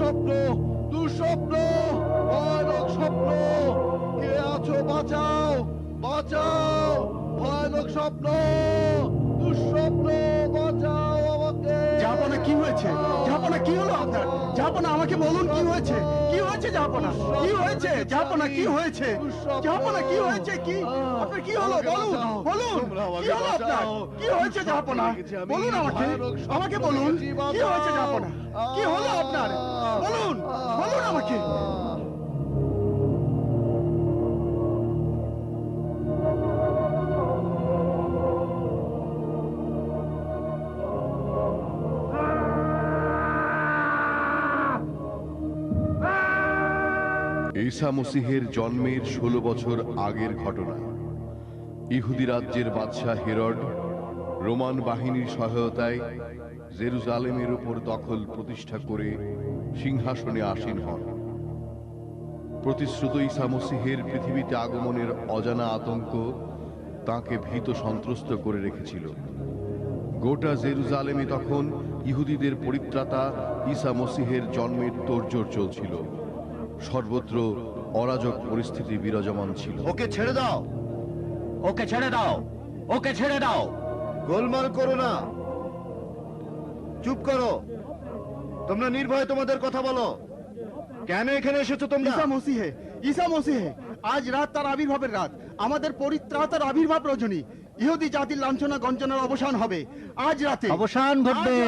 দুঃস্বপ্ন, দুঃস্বপ্ন, ভয়ানক স্বপ্ন। কে আছো বাঁচাও, বাঁচাও, ভয়ানক স্বপ্ন, দুঃস্বপ্ন, বাঁচাও আমাকে। জাহাপনা কি হয়েছে? জাহাপনা কি হলো আপনার? জাহাপনা আমাকে বলুন কি হয়েছে? কি হয়েছে জাহাপনা? কি হয়েছে জাহাপনা? কি হয়েছে জাহাপনা? কি হয়েছে? কি আপনার কি হলো বলুন, বলুন কি হলো আপনার? কি হয়েছে জাহাপনা? বলুন আমাকে, আমাকে বলুন কি হয়েছে জাহাপনা? কি হলো আপনার? বলুন, বলুন আমাকে। ঈসা মসীহের জন্মের 16 বছর আগের ঘটনা। ইহুদি রাজ্যের বাদশাহ হেরড রোমান বাহিনীর সহায়তায় জেরুজালেমের উপর দখল প্রতিষ্ঠা করে সিংহাসনে আসীন হন। প্রতিশ্রুত ঈসা মসীহের পৃথিবীতে আগমনের অজানা আতঙ্ক তাঁকে ভীত সন্ত্রস্ত করে রেখেছিল। গোটা জেরুজালেমে তখন ইহুদিদের পরিত্রাতা ঈসা মসীহের জন্মের তোড়জোড় চলছিল। সর্বত্র অরাজক পরিস্থিতি বিরাজমান ছিল। ওকে ছেড়ে দাও, ওকে ছেড়ে দাও, ওকে ছেড়ে দাও। গোলমাল করো না, চুপ করো। তোমরা নির্ভয়ে তোমাদের কথা বলো। কেন এখানে এসেছো তোমরা? ঈসা মসীহে, ঈসা মসীহে, আজ রাত তার আবির্ভাবের রাত। আমাদের পরিত্রাতার আবির্ভাব রজনী। ইহুদি জাতির লাঞ্ছনা গঞ্জনার অবসান হবে আজ রাতে। অবসান ঘটবে,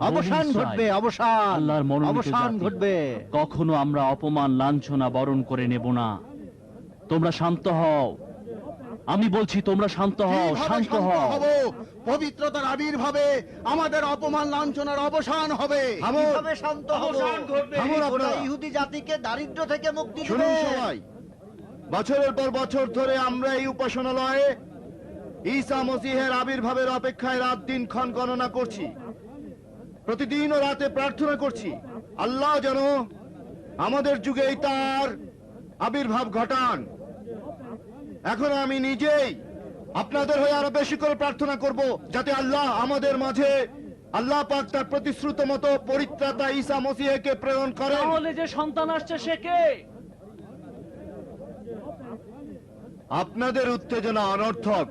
অবসান ঘটবে, অবসান, আল্লাহর মনোনীত অবসান জাতি। ঘটবে। কখনো আমরা অপমান লাঞ্ছনা বরণ করে নেব না। তোমরা শান্ত হও, আমি বলছি তোমরা শান্ত হও, কিভাবে শান্ত শান্ত হও। হব? পবিত্রতার আবির্ভাবে আমাদের অপমান লাঞ্ছনার অবসান হবে। কিভাবে শান্ত হব? থামুন গোটা আপনারা। ইহুদি জাতিকে দারিদ্র থেকে মুক্তি শুনুন দিবে। সবাই, বছরের পর বছর ধরে আমরা এই উপাসনালয়ে ঈসা মসীহের আবির্ভাবের অপেক্ষায় রাত দিন ক্ষণ গণনা করছি। প্রতিদিন ও রাতে প্রার্থনা করছি আল্লাহ যেন আমাদের যুগেই তার আবির্ভাব ঘটান। এখন আমি নিজেই আপনাদের হয়ে আরো বেশি করে প্রার্থনা করব যাতে আল্লাহ আমাদের মাঝে আল্লাহ পাক তার প্রতিশ্রুত মতো পরিত্রাতা ঈসা মসীহকে প্রেরণ করেন। তাহলে যে সন্তান আসছে সে কে? আপনাদের উত্তেজনা অনর্থক।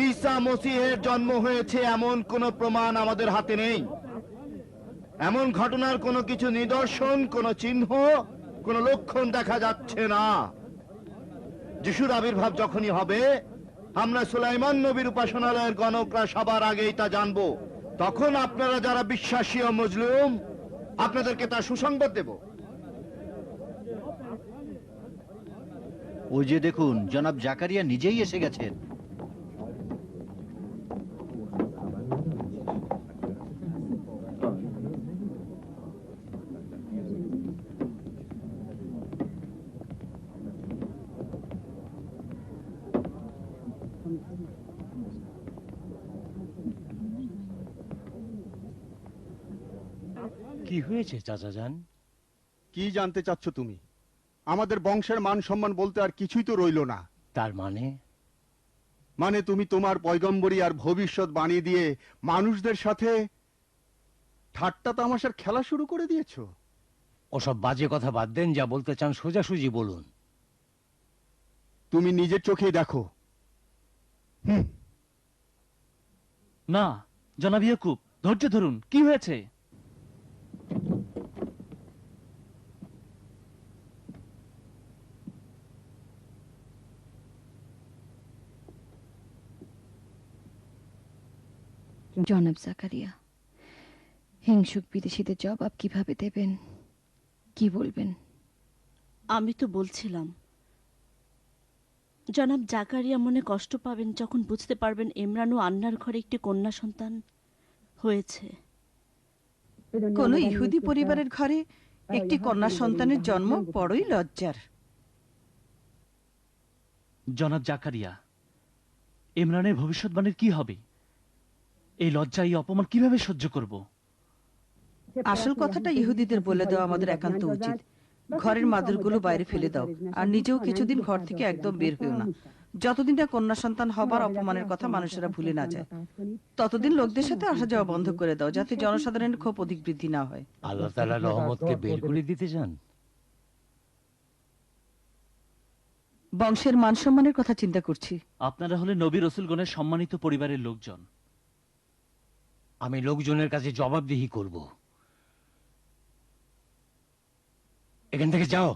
ঈসা মসীহের জন্ম হয়েছে এমন কোন প্রমাণ আমাদের হাতে নেই। এমন ঘটনার কোনো কিছু নিদর্শন, কোনো চিহ্ন, কোনো লক্ষণ দেখা যাচ্ছে না। যিশুর আবির্ভাব যখনই হবে, আমরা সুলাইমান নবীর উপাসনালয়ের গণকরা সবার আগেই তা জানবো। তখন আপনারা যারা বিশ্বাসী ও মজলুম, আপনাদেরকে তার সুসংবাদ দেব। ওই যে দেখুন, জনাব জাকারিয়া নিজেই এসে গেছেন। কি হয়েছে চাচা যান? কি জানতে চাচ্ছ তুমি? আমাদের বংশের মান সম্মান বলতে আর কিছুই তো রইলো না। তার মানে মানে তুমি তোমার পয়গম্বরী আর ভবিষ্যৎ বানিয়ে দিয়ে মানুষদের সাথে ঠাট্টা তামাশার খেলা শুরু করে দিয়েছো। ওসব বাজে কথা বাদ দেন, যা বলতে চান সোজাসুজি বলুন। তুমি নিজের চোখেই দেখো। না জনাব ইয়াকুব, ধৈর্য ধরুন। কি হয়েছে? জনাব জাকারিয়া, হিংসুক বিদেশিদের জবাব কিভাবে দেবেন? কি বলবেন? আমি তো বলছিলাম, জনাব জাকারিয়া মনে কষ্ট পাবেন যখন বুঝতে পারবেন ইমরান ও আন্নার ঘরে একটি কন্যা সন্তান হয়েছে। কোন ইহুদি পরিবারের ঘরে একটি কন্যা সন্তানের জন্ম বড়ই লজ্জার। জনাব জাকারিয়া, ইমরানের ভবিষ্যৎবাণীর কি হবে? এই লজ্জা, এই অপমান কিভাবে সহ্য করব? আসল কথাটা ইহুদিদের বলে দেওয়া আমাদের একান্ত উচিত। ঘরের মাদুরগুলো বাইরে ফেলে দাও আর নিজেও কিছুদিন ঘর থেকে একদম বের হয়েও না। যতদিন না কন্যা সন্তান হবার অপমানের কথা মানুষেরা ভুলে না যায়, ততদিন লোকদের সাথে আসা যাওয়া বন্ধ করে দাও, যাতে জনসাধারণের ক্ষোভ অধিক বৃদ্ধি না হয়। আল্লাহ তাআলা রহমতকে বের করে দিতে চান? বংশের মান সম্মানের কথা চিন্তা করছি। আপনারা হলে নবী রসুলগণের সম্মানিত পরিবারের লোকজন। আমি লোকজনের কাছে জবাবদিহি করব। এখান থেকে যাও।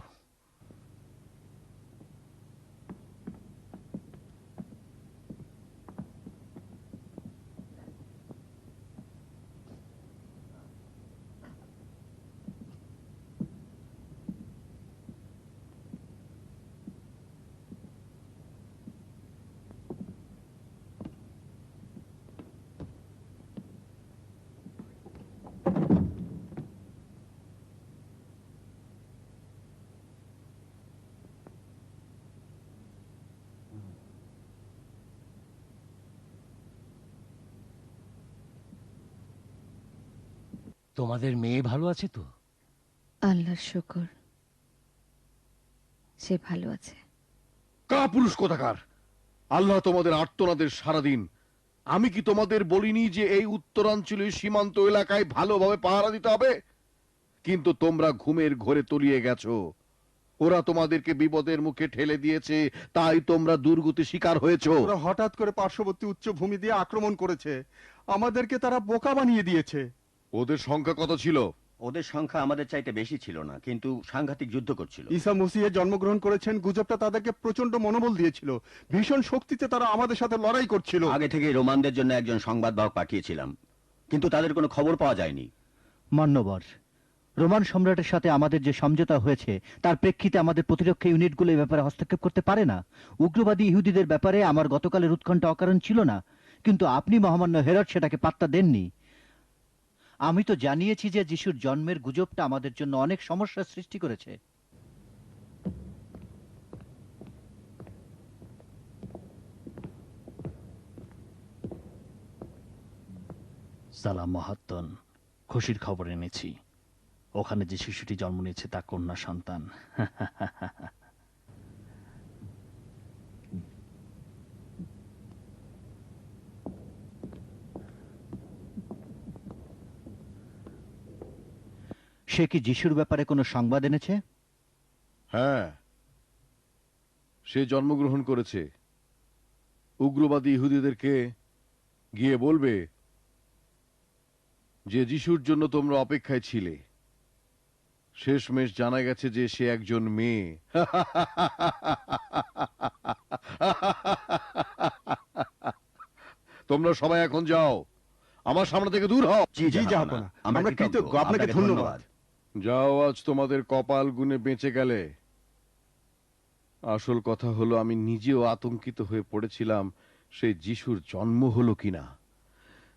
তোমাদের মেয়ে ভালো আছে তো? আল্লাহর শুকর, সে ভালো আছে। কাপুরুষ কোথাকার! আল্লাহ তোমাদের আর্তনাদের সারাদিন। আমি কি তোমাদের বলিনি যে এই উত্তরাঞ্চলীয় সীমান্ত এলাকায় ভালোভাবে পাহারা দিতে হবে? কিন্তু তোমরা ঘুমের ঘোরে তলিয়ে গেছো। ওরা তোমাদেরকে বিপদের মুখে ঠেলে দিয়েছে, তাই তোমরা দুর্গতি শিকার হয়েছো। ওরা হঠাৎ করে পার্শ্ববর্তী উচ্চভূমি দিয়ে আক্রমণ করেছে, আমাদেরকে তারা বোকা বানিয়ে দিয়েছে। ওদের সংখ্যা কত ছিল? ওদের সংখ্যা আমাদের চাইতে বেশি ছিল না, কিন্তু সাংঘাতিক যুদ্ধ করছিল। ঈসা মসিহে জন্মগ্রহণ করেছেন, গুজবটা তাদেরকে প্রচন্ড মনোবল দিয়েছিল। ভীষণ শক্তিতে তারা আমাদের সাথে লড়াই করছিল। আগে থেকে রোমানদের জন্য একজন সংবাদবাহক পাঠিয়েছিলাম, কিন্তু তাদের কোনো খবর পাওয়া যায়নি। মান্যবর, রোমান সম্রাটের সাথে আমাদের যে সমঝোতা হয়েছে তার প্রেক্ষিতে আমাদের প্রতিরক্ষা ইউনিটগুলো এই ব্যাপারে হস্তক্ষেপ করতে পারে না। উগ্রবাদী ইহুদিদের ব্যাপারে আমার গতকালের উৎকণ্ঠা অকারণ ছিল না, কিন্তু আপনি মহামান্য হেরড সেটাকে পাত্তা দেননি। আমি তো জানিয়েছি যে যিশুর জন্মের গুজবটা আমাদের জন্য অনেক সমস্যার সৃষ্টি করেছে। সালাম মহাত্তন, খুশির খবর এনেছি। ওখানে যে শিশুটি জন্ম নিয়েছে তা কন্যা সন্তান। সে কি যিশুর ব্যাপারে কোনো সংবাদ এনেছে? হ্যাঁ, সে জন্মগ্রহণ করেছে। উগ্রবাদী ইহুদিদেরকে গিয়ে বলবে যে যিশুর জন্য তোমরা অপেক্ষায় ছিলে। শেষমেশ জানা গেছে যে সে একজন মেয়ে। তোমরা সবাই এখন যাও, আমার সামনে থেকে দূর হও। জি জাহাপনা, আমরা কৃতজ্ঞ, আপনাকে ধন্যবাদ। যাও, আজ তোমাদের কপাল গুনে বেঁচে গেলে। আসল কথা হলো, আমি নিজেও আতঙ্কিত হয়ে পড়েছিলাম সেই যিশুর জন্ম হলো কিনা।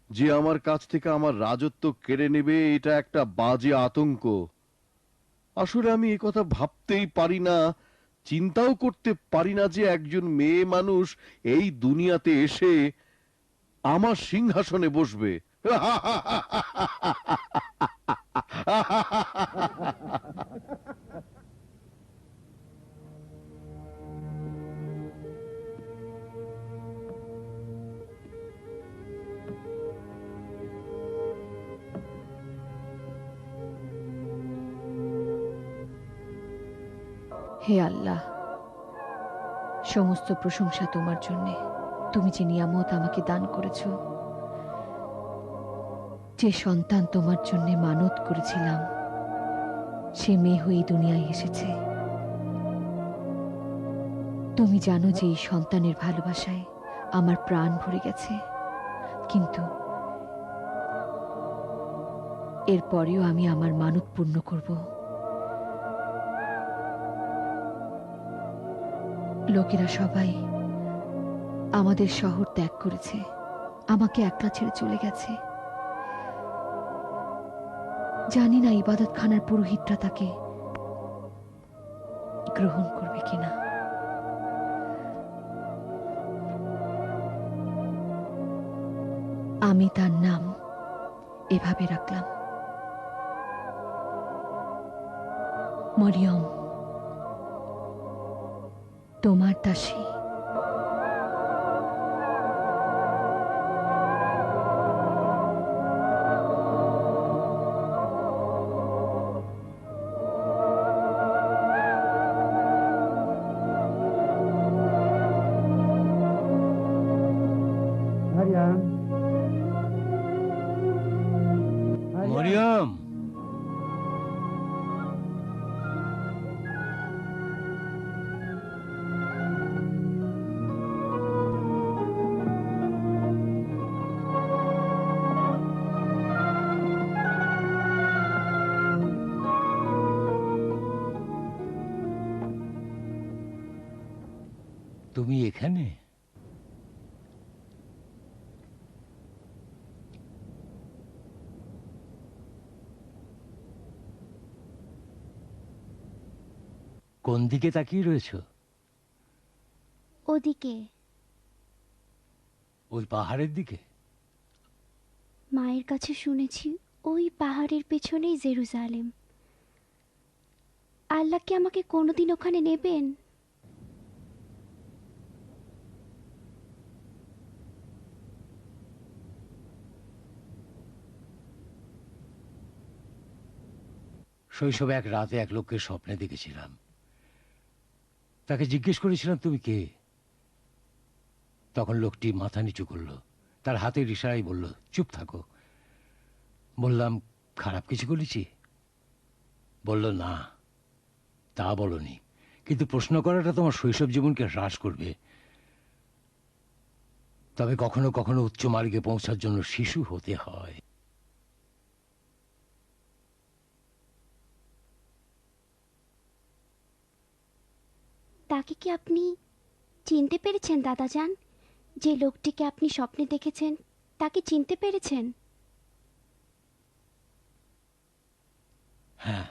যে আমার কাছ থেকে আমার রাজত্ব কেড়ে নেবে, এটা একটা বাজে আতঙ্ক। আসলে আমি এই কথা ভাবতেই পারি না, চিন্তাও করতে পারি না যে একজন মেয়ে মানুষ এই দুনিয়াতে এসে আমার সিংহাসনে বসবে। হে আল্লাহ, সমস্ত প্রশংসা তোমার জন্যে। তুমি যে নিয়ামত আমাকে দান করেছ, যে সন্তান তোমার জন্যে মানত করেছিলাম, সে মেয়ে হয়ে দুনিয়ায় এসেছে। তুমি জানো যে এই সন্তানের ভালোবাসায় আমার প্রাণ ভরে গেছে, কিন্তু এরপরেও আমি আমার মানত পূর্ণ করব। লোকেরা সবাই আমাদের শহর ত্যাগ করেছে, আমাকে একলা ছেড়ে চলে গেছে। জানি না ইবাদতখানার পুরোহিতরা তাকে গ্রহণ করবে কিনা। আমি তার নাম এভাবে রাখলাম, মরিয়ম, তোমার দাসী। মরিয়ম, তুমি এখানে? কোন দিকে তাকিয়ে রয়েছো? ওদিকে, ওই পাহাড়ের দিকে? মায়ের কাছে শুনেছি ওই পাহাড়ের পেছনেই জেরুজালেম। আল্লাহ কি আমাকে কোনোদিন ওখানে নেবেন? শৈশবে এক রাতে এক লোককে স্বপ্নে দেখেছিলাম। তাকে জিজ্ঞেস করেছিলাম তুমি কে। তখন লোকটি মাথা নিচু করলো, তার হাতের ইশারায় বলল চুপ থাকো। বললাম খারাপ কিছু করেছি? বলল না, তা বলনি, কিন্তু প্রশ্ন করাটা তোমার শৈশব জীবনকে হ্রাস করবে। তবে কখনো কখনো উচ্চ মার্গে পৌঁছার জন্য শিশু হতে হয়। তাকে কি আপনি চিনতে পেরেছেন দাদাজান? যে লোকটিকে আপনি স্বপ্নে দেখেছেন তাকে চিনতে পেরেছেন? হ্যাঁ,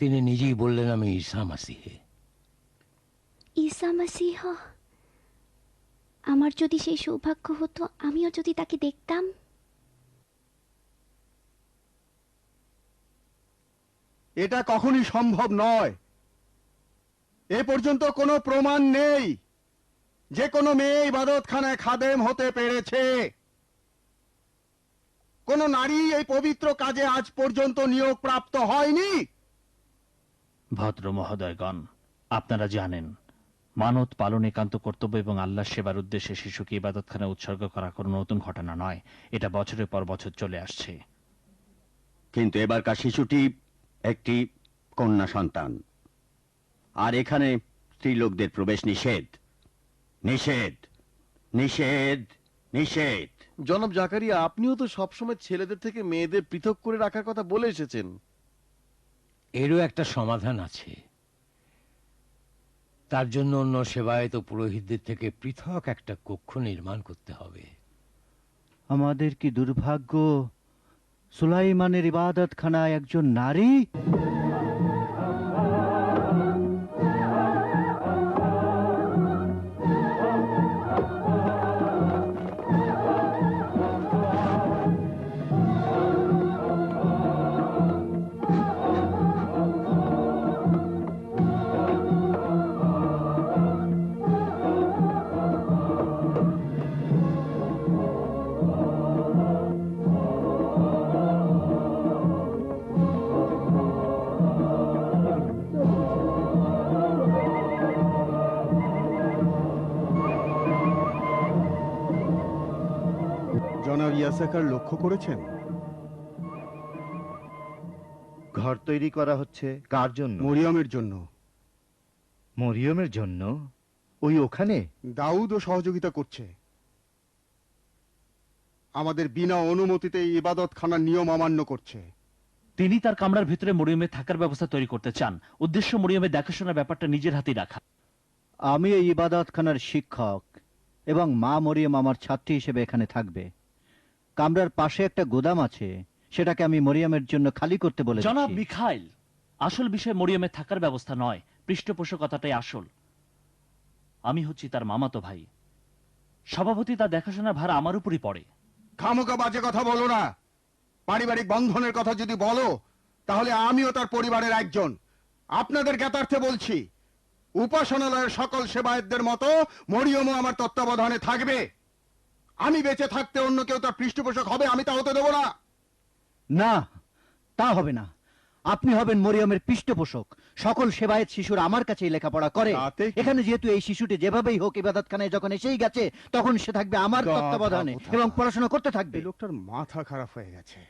তিনি নিজেই বললেন আমি ঈসা মাসিহে। ঈসা মাসিহ? আমার যদি সেই সৌভাগ্য হতো, আমিও যদি তাকে দেখতাম। এটা কখনই সম্ভব নয়। এ পর্যন্ত কোনো প্রমাণ নেই যে কোনো মেয়ে ইবাদতখানায় খাদেম হতে পেরেছে। কোন নারী এই পবিত্র কাজে আজ পর্যন্ত নিয়োগ প্রাপ্ত হয়নি। ভদ্র মহোদয়গণ, আপনারা জানেন মানত পালন একান্ত কর্তব্য এবং আল্লাহ সেবার উদ্দেশ্যে শিশুকে ইবাদতখানে উৎসর্গ করা কোনো নতুন ঘটনা নয়। এটা বছরের পর বছর চলে আসছে। কিন্তু এবারকার শিশুটি একটি কন্যা সন্তান, আর এখানে স্ত্রীলোকদের প্রবেশ নিষেধ, নিষেধ, নিষেধ, নিষেধ। জনাব জাকারিয়া, আপনিও তো সবসময় ছেলেদের থেকে মেয়েদের পৃথক করে রাখার কথা বলে এসেছেন। এরও একটা সমাধান আছে। তার জন্য অন্য সেবায়ত পুরোহিতদের থেকে পৃথক একটা কক্ষ নির্মাণ করতে হবে। আমাদের কি দুর্ভাগ্য, সুলাইমানের ইবাদতখানায় একজন নারী। জনাব ইয়াসাকার লক্ষ্য করেছেন? ঘর তৈরি করা হচ্ছে কার জন্য? মরিয়মের জন্য। মরিয়মের জন্য? ওই ওখানে? দাউদও সহযোগিতা করছে। আমাদের বিনা অনুমতিতে ইবাদতখানার নিয়ম অমান্য করছে। তিনি তার কামরার ভিতরে মরিয়মের থাকার ব্যবস্থা তৈরি করতে চান। উদ্দেশ্য মরিয়মের দেখাশোনার ব্যাপারটা নিজের হাতেই রাখা। আমি এই ইবাদতখানার শিক্ষক এবং মা মরিয়ম আমার ছাত্রী হিসেবে এখানে থাকবে। কামরার পাশে একটা গোদাম আছে, সেটাকে আমি মরিয়মের জন্য খালি করতে বলেছি। জনাব মিখাইল, আসল বিষয় মরিয়মের থাকার ব্যবস্থা নয়, পৃষ্ঠপোষকতাটাই আসল। আমি হচ্ছি তার মামাতো ভাই, সভাপতি তার দেখাশোনার ভার আমার উপরই পড়ে। খামোকা বাজে কথা বলো না। পারিবারিক বন্ধনের কথা যদি বলো তাহলে আমিও তার পরিবারের একজন। আপনাদের জ্ঞাতার্থে বলছি, উপাসনালয়ের সকল সেবায়েতদের মতো মরিয়মও আমার তত্ত্বাবধানে থাকবে। আমি বেঁচে থাকতে অন্য কেউ তার পৃষ্ঠপোষক হবে, আমি তা হতে দেবো না। না, তা হবে না। আপনি হবেন মরিয়মের পৃষ্ঠপোষক। সকল সেবায়েত শিশুরা আমার কাছেই লেখাপড়া করে। তাতে কি? এখানে যেহেতু এই শিশুটি যেভাবেই হোক ইবাদতখানায় যখন এসেই গেছে, তখন সে থাকবে আমার গাধা তত্ত্বাবধানে কোথাকার। এবং পড়াশোনা করতে থাকবে। এই লোকটার মাথা খারাপ হয়ে গেছে।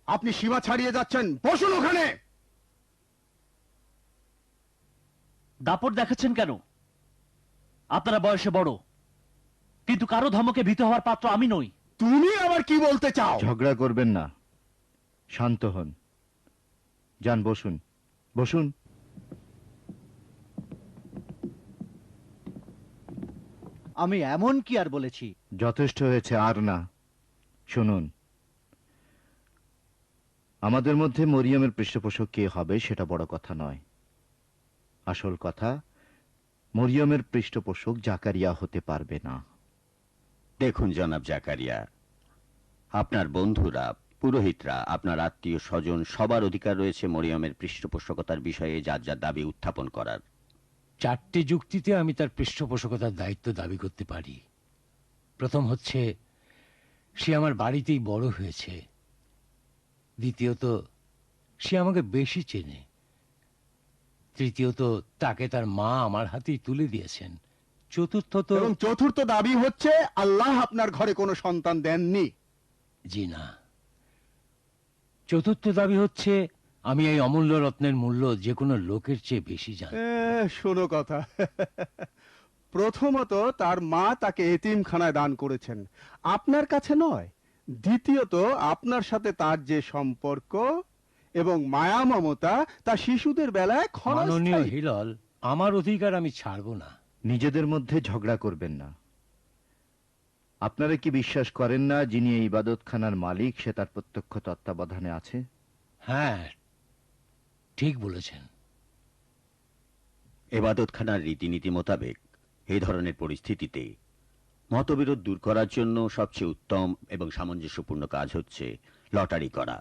আপনি সীমা ছাড়িয়ে যাচ্ছেন, বসুন ওখানে। দাপট দেখাচ্ছেন কেন? আপনারা বয়সে বড়, কিন্তু কারো ধমকে ভীত হওয়ার পাত্র আমি নই। তুমি আবার কি বলতে চাও? ঝগড়া করবেন না, শান্ত হন। যান, বসুন বসুন। আমি এমন কি আর বলেছি? যথেষ্ট হয়েছে, আর না। শুনুন, আমাদের মধ্যে মরিয়মের পৃষ্ঠপোষক কে হবে সেটা বড় কথা নয়। আসল কথা, মরিয়মের পৃষ্ঠপোষক জাকারিয়া হতে পারবে না। দেখুন জনাব জাকারিয়া, আপনার বন্ধুরা, পুরোহিতরা, আপনার আত্মীয় স্বজন সবার অধিকার রয়েছে মরিয়মের পৃষ্ঠপোষকতার বিষয়ে যার যার দাবি উত্থাপন করার। 4টে যুক্তিতে আমি তার পৃষ্ঠপোষকতার দায়িত্ব দাবি করতে পারি। প্রথম হচ্ছে, সে আমার বাড়িতেই বড় হয়েছে। দ্বিতীয়ত, সে আমাকে বেশি চেনে। তৃতীয়ত, তাকে তার মা আমার হাতেই তুলে দিয়েছেন। চতুর্থত, এবং চতুর্থ দাবি হচ্ছে, আল্লাহ আপনার ঘরে কোনো সন্তান দেননি। জি না। চতুর্থ দাবি হচ্ছে, আমি এই অমূল্য রত্নের মূল্য যে কোনো লোকের চেয়ে বেশি জানি। শোনো কথা। প্রথমত, তার মা তাকে এতিমখানায় দান করেছেন, আপনার কাছে নয়। দ্বিতীয়ত, আপনার সাথে তার যে সম্পর্ক এবং মায়া মমতা, তা শিশুদের বেলায় মাননীয় ক্ষণস্থায়ী। হিলাল, আমার অধিকার আমি ছাড়ব না। নিজেদের মধ্যে ঝগড়া করবেন না। আপনারা কি বিশ্বাস করেন না যিনি এই ইবাদতখানার মালিক সে তার প্রত্যক্ষ তত্ত্বাবধানে আছে? হ্যাঁ, ঠিক বলেছেন। এবাদতখানার রীতিনীতি মোতাবেক এই ধরনের পরিস্থিতিতে মতবিরোধ দূর করার জন্য সবচেয়ে উত্তম এবং সামঞ্জস্যপূর্ণ কাজ হচ্ছে লটারি করা।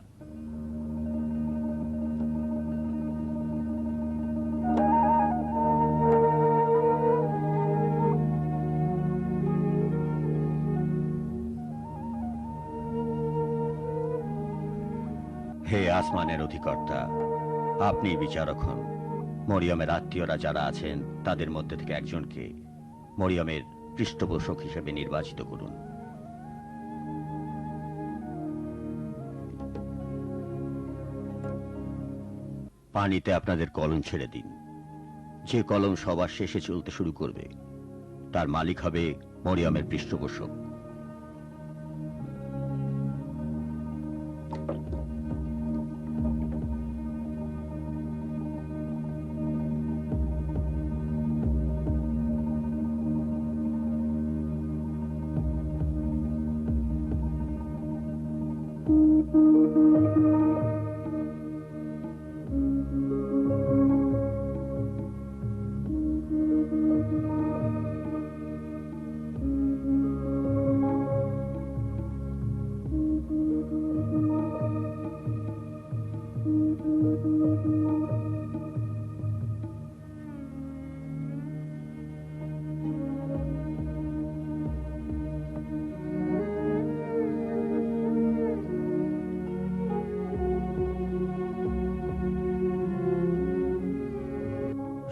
হে আসমানের অধিকর্তা, আপনি বিচারক হন। মরিয়মের আত্মীয়রা যারা আছেন তাদের মধ্যে থেকে একজনকে মরিয়মের পৃষ্ঠপোষক হিসেবে নির্বাচিত করুন। পানিতে আপনাদের কলম ছেড়ে দিন। যে কলম সবার শেষে চলতে শুরু করবে তার মালিক হবে মরিয়মের পৃষ্ঠপোষক।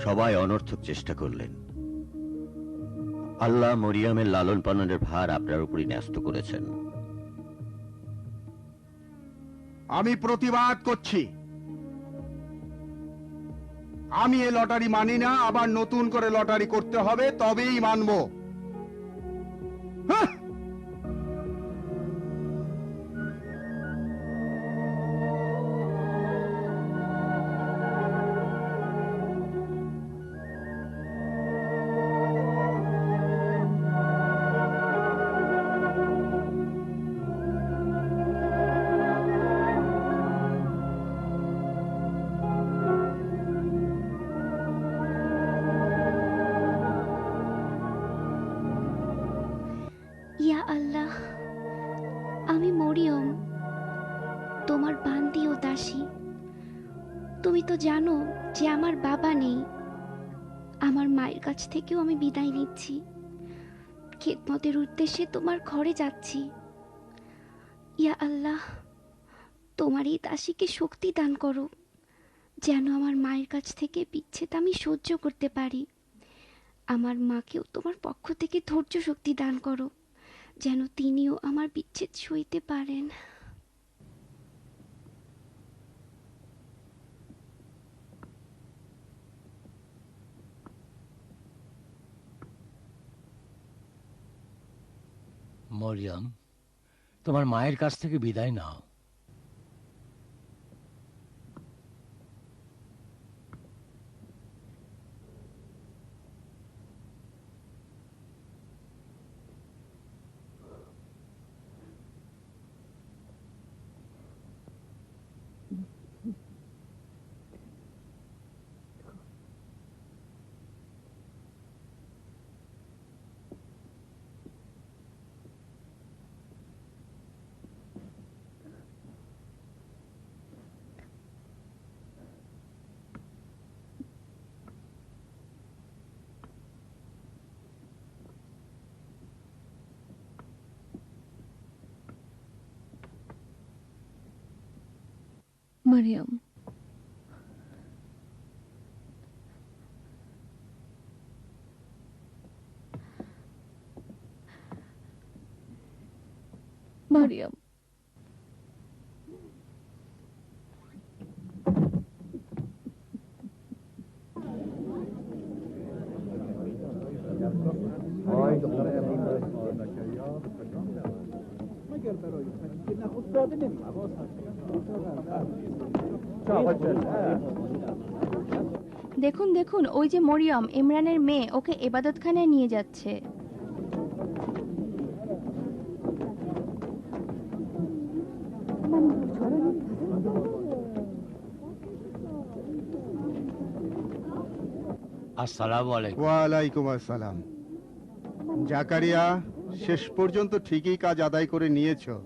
সবাই অনর্থক চেষ্টা করলেন। আল্লাহ মরিয়মের লালন পালনের ভার আপনার উপরই ন্যস্ত করেছেন। আমি প্রতিবাদ করছি। আমি এ লটারি মানি না, আবার নতুন করে লটারি করতে হবে, তবেই মানব। হ্যাঁ। দাসী। তুমি তো জানো যে আমার বাবা নেই। আমার মায়ের কাছ থেকেও আমি বিদায় নিচ্ছি। খেদমতের উদ্দেশ্যে তোমার ঘরে যাচ্ছি। ইয়া আল্লাহ, তোমার এই দাসীকে শক্তি দান করো, যেন আমার মায়ের কাছ থেকে বিচ্ছেদ আমি সহ্য করতে পারি। আমার মাকেও তোমার পক্ষ থেকে ধৈর্য শক্তি দান করো, যেন তিনিও আমার বিচ্ছেদ সইতে পারেন। মরিয়ম, তোমার মায়ের কাছ থেকে বিদায় নাও। মারিয়াম, মারিয়াম, দেখুন দেখুন, ওই যে মরিয়ম, ইমরানের মেয়ে, ওকে ইবাদতখানায় নিয়ে যাচ্ছে। আসসালামু আলাইকুম। ওয়ালাইকুম আসসালাম। জাকারিয়া, শেষ পর্যন্ত ঠিকই কাজ আদায় করে নিয়েছো।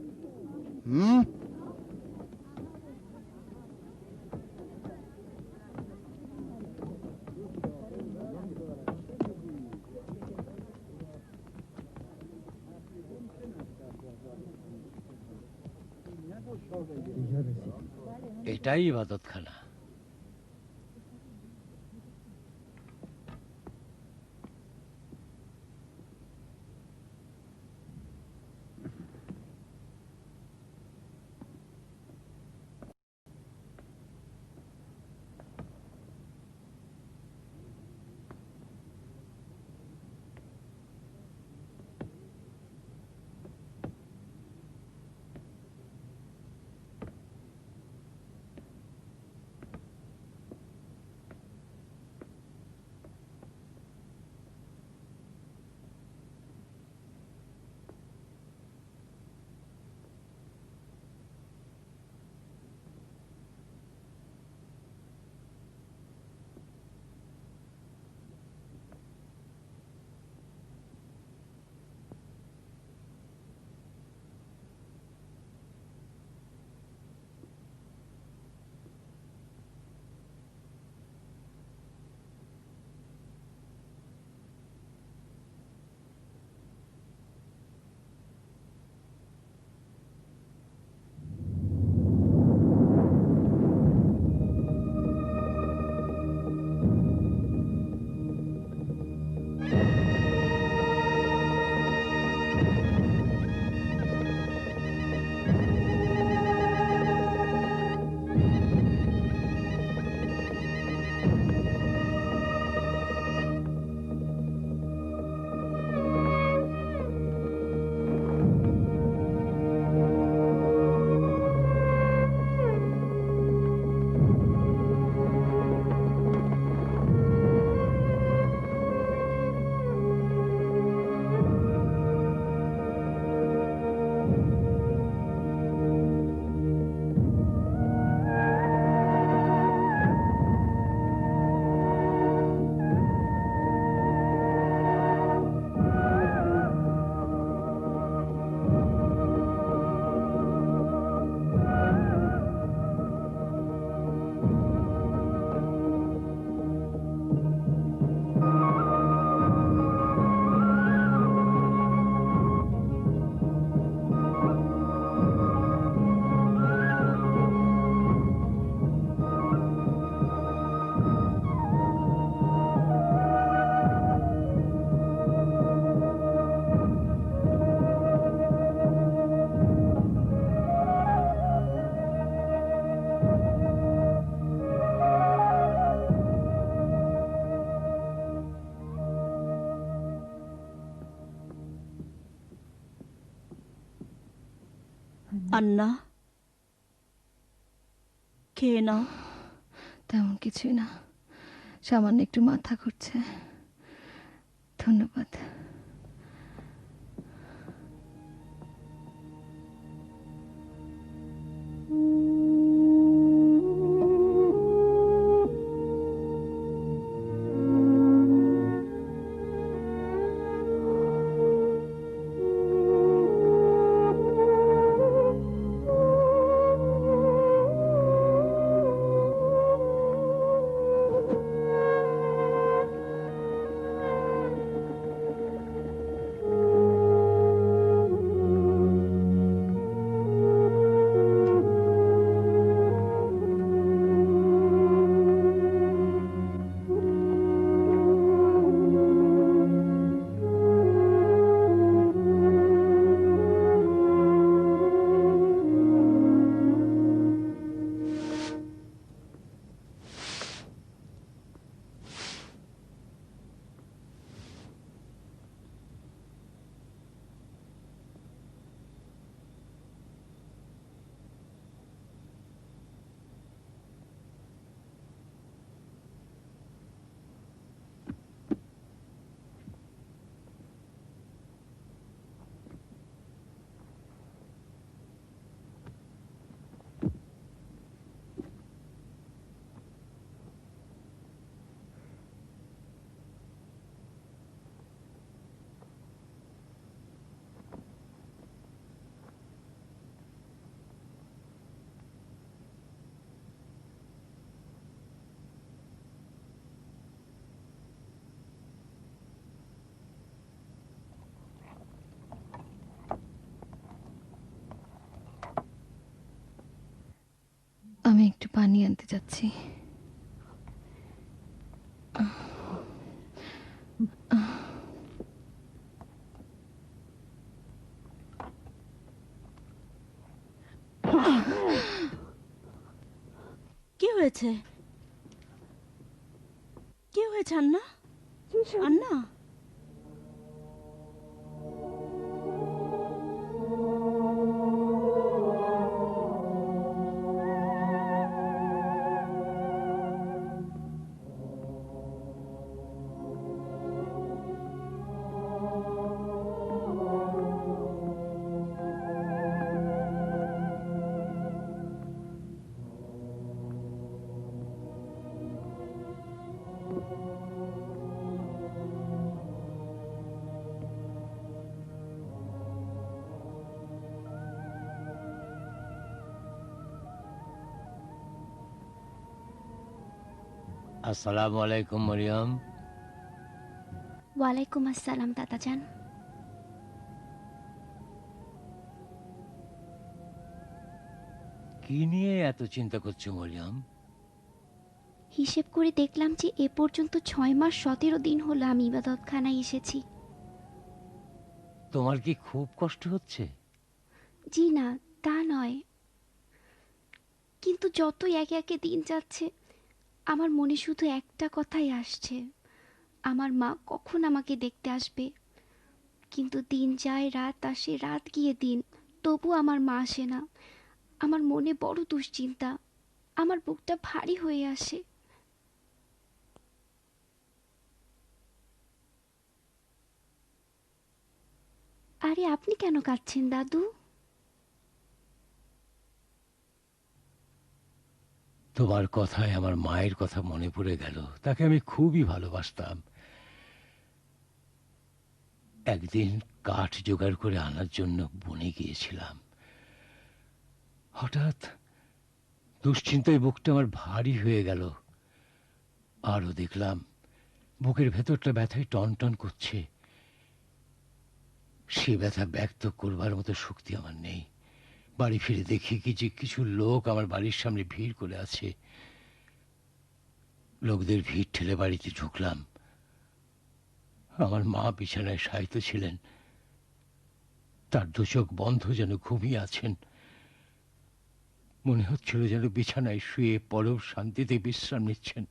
এটাই ইবাদতখানা। আন্না, খেয়ে নাও। তেমন কিছুই না, সামান্য একটু মাথা ঘুরছে। ধন্যবাদ। আমি একটু পানি আনতে যাচ্ছি। কি হয়েছে? কি হয়েছে আন্না? আন্না, আসসালামু আলাইকুম মরিয়ম। ওয়ালাইকুম আসসালাম দাদাজান। কি নিয়ে এত চিন্তা করছো মরিয়ম? হিসেব করে দেখলাম যে এ পর্যন্ত 6 মাস 17 দিন হলো আমি ইবাদতখানায় এসেছি। তোমার কি খুব কষ্ট হচ্ছে? জি না, তা নয়, কিন্তু যতই একে একে দিন যাচ্ছে আমার মনে শুধু একটা কথাই আসছে, আমার মা কখন আমাকে দেখতে আসবে। কিন্তু দিন যায়, রাত আসে, রাত গিয়ে দিন, তবু আমার মা আসে না। আমার মনে বড় দুশ্চিন্তা, আমার বুকটা ভারী হয়ে আসে। আরে আপনি কেন কাঁদছেন দাদু? তোমার কথায় আমার মায়ের কথা মনে পড়ে গেল। তাকে আমি খুবই ভালোবাসতাম। একদিন কাঠ জোগাড় করে আনার জন্য বনে গিয়েছিলাম। হঠাৎ দুশ্চিন্তায় বুকটা আমার ভারী হয়ে গেল। আরও দেখলাম বুকের ভেতরটা ব্যথায় টনটন করছে। সে ব্যথা ব্যক্ত করবার মতো শক্তি আমার নেই। বাড়ি ফিরে দেখি কি যে কিছু লোক আমার বাড়ির সামনে ভিড় করে আছে। লোকদের ভিড় ঠেলে বাড়িতে ঢুকলাম। আমার মা বিছানায় শায়িত ছিলেন, তার দু চোখ বন্ধ, যেন ঘুমিয়ে আছেন। মনে হচ্ছিল যেন বিছানায় শুয়ে পরম শান্তিতে বিশ্রাম নিচ্ছেন।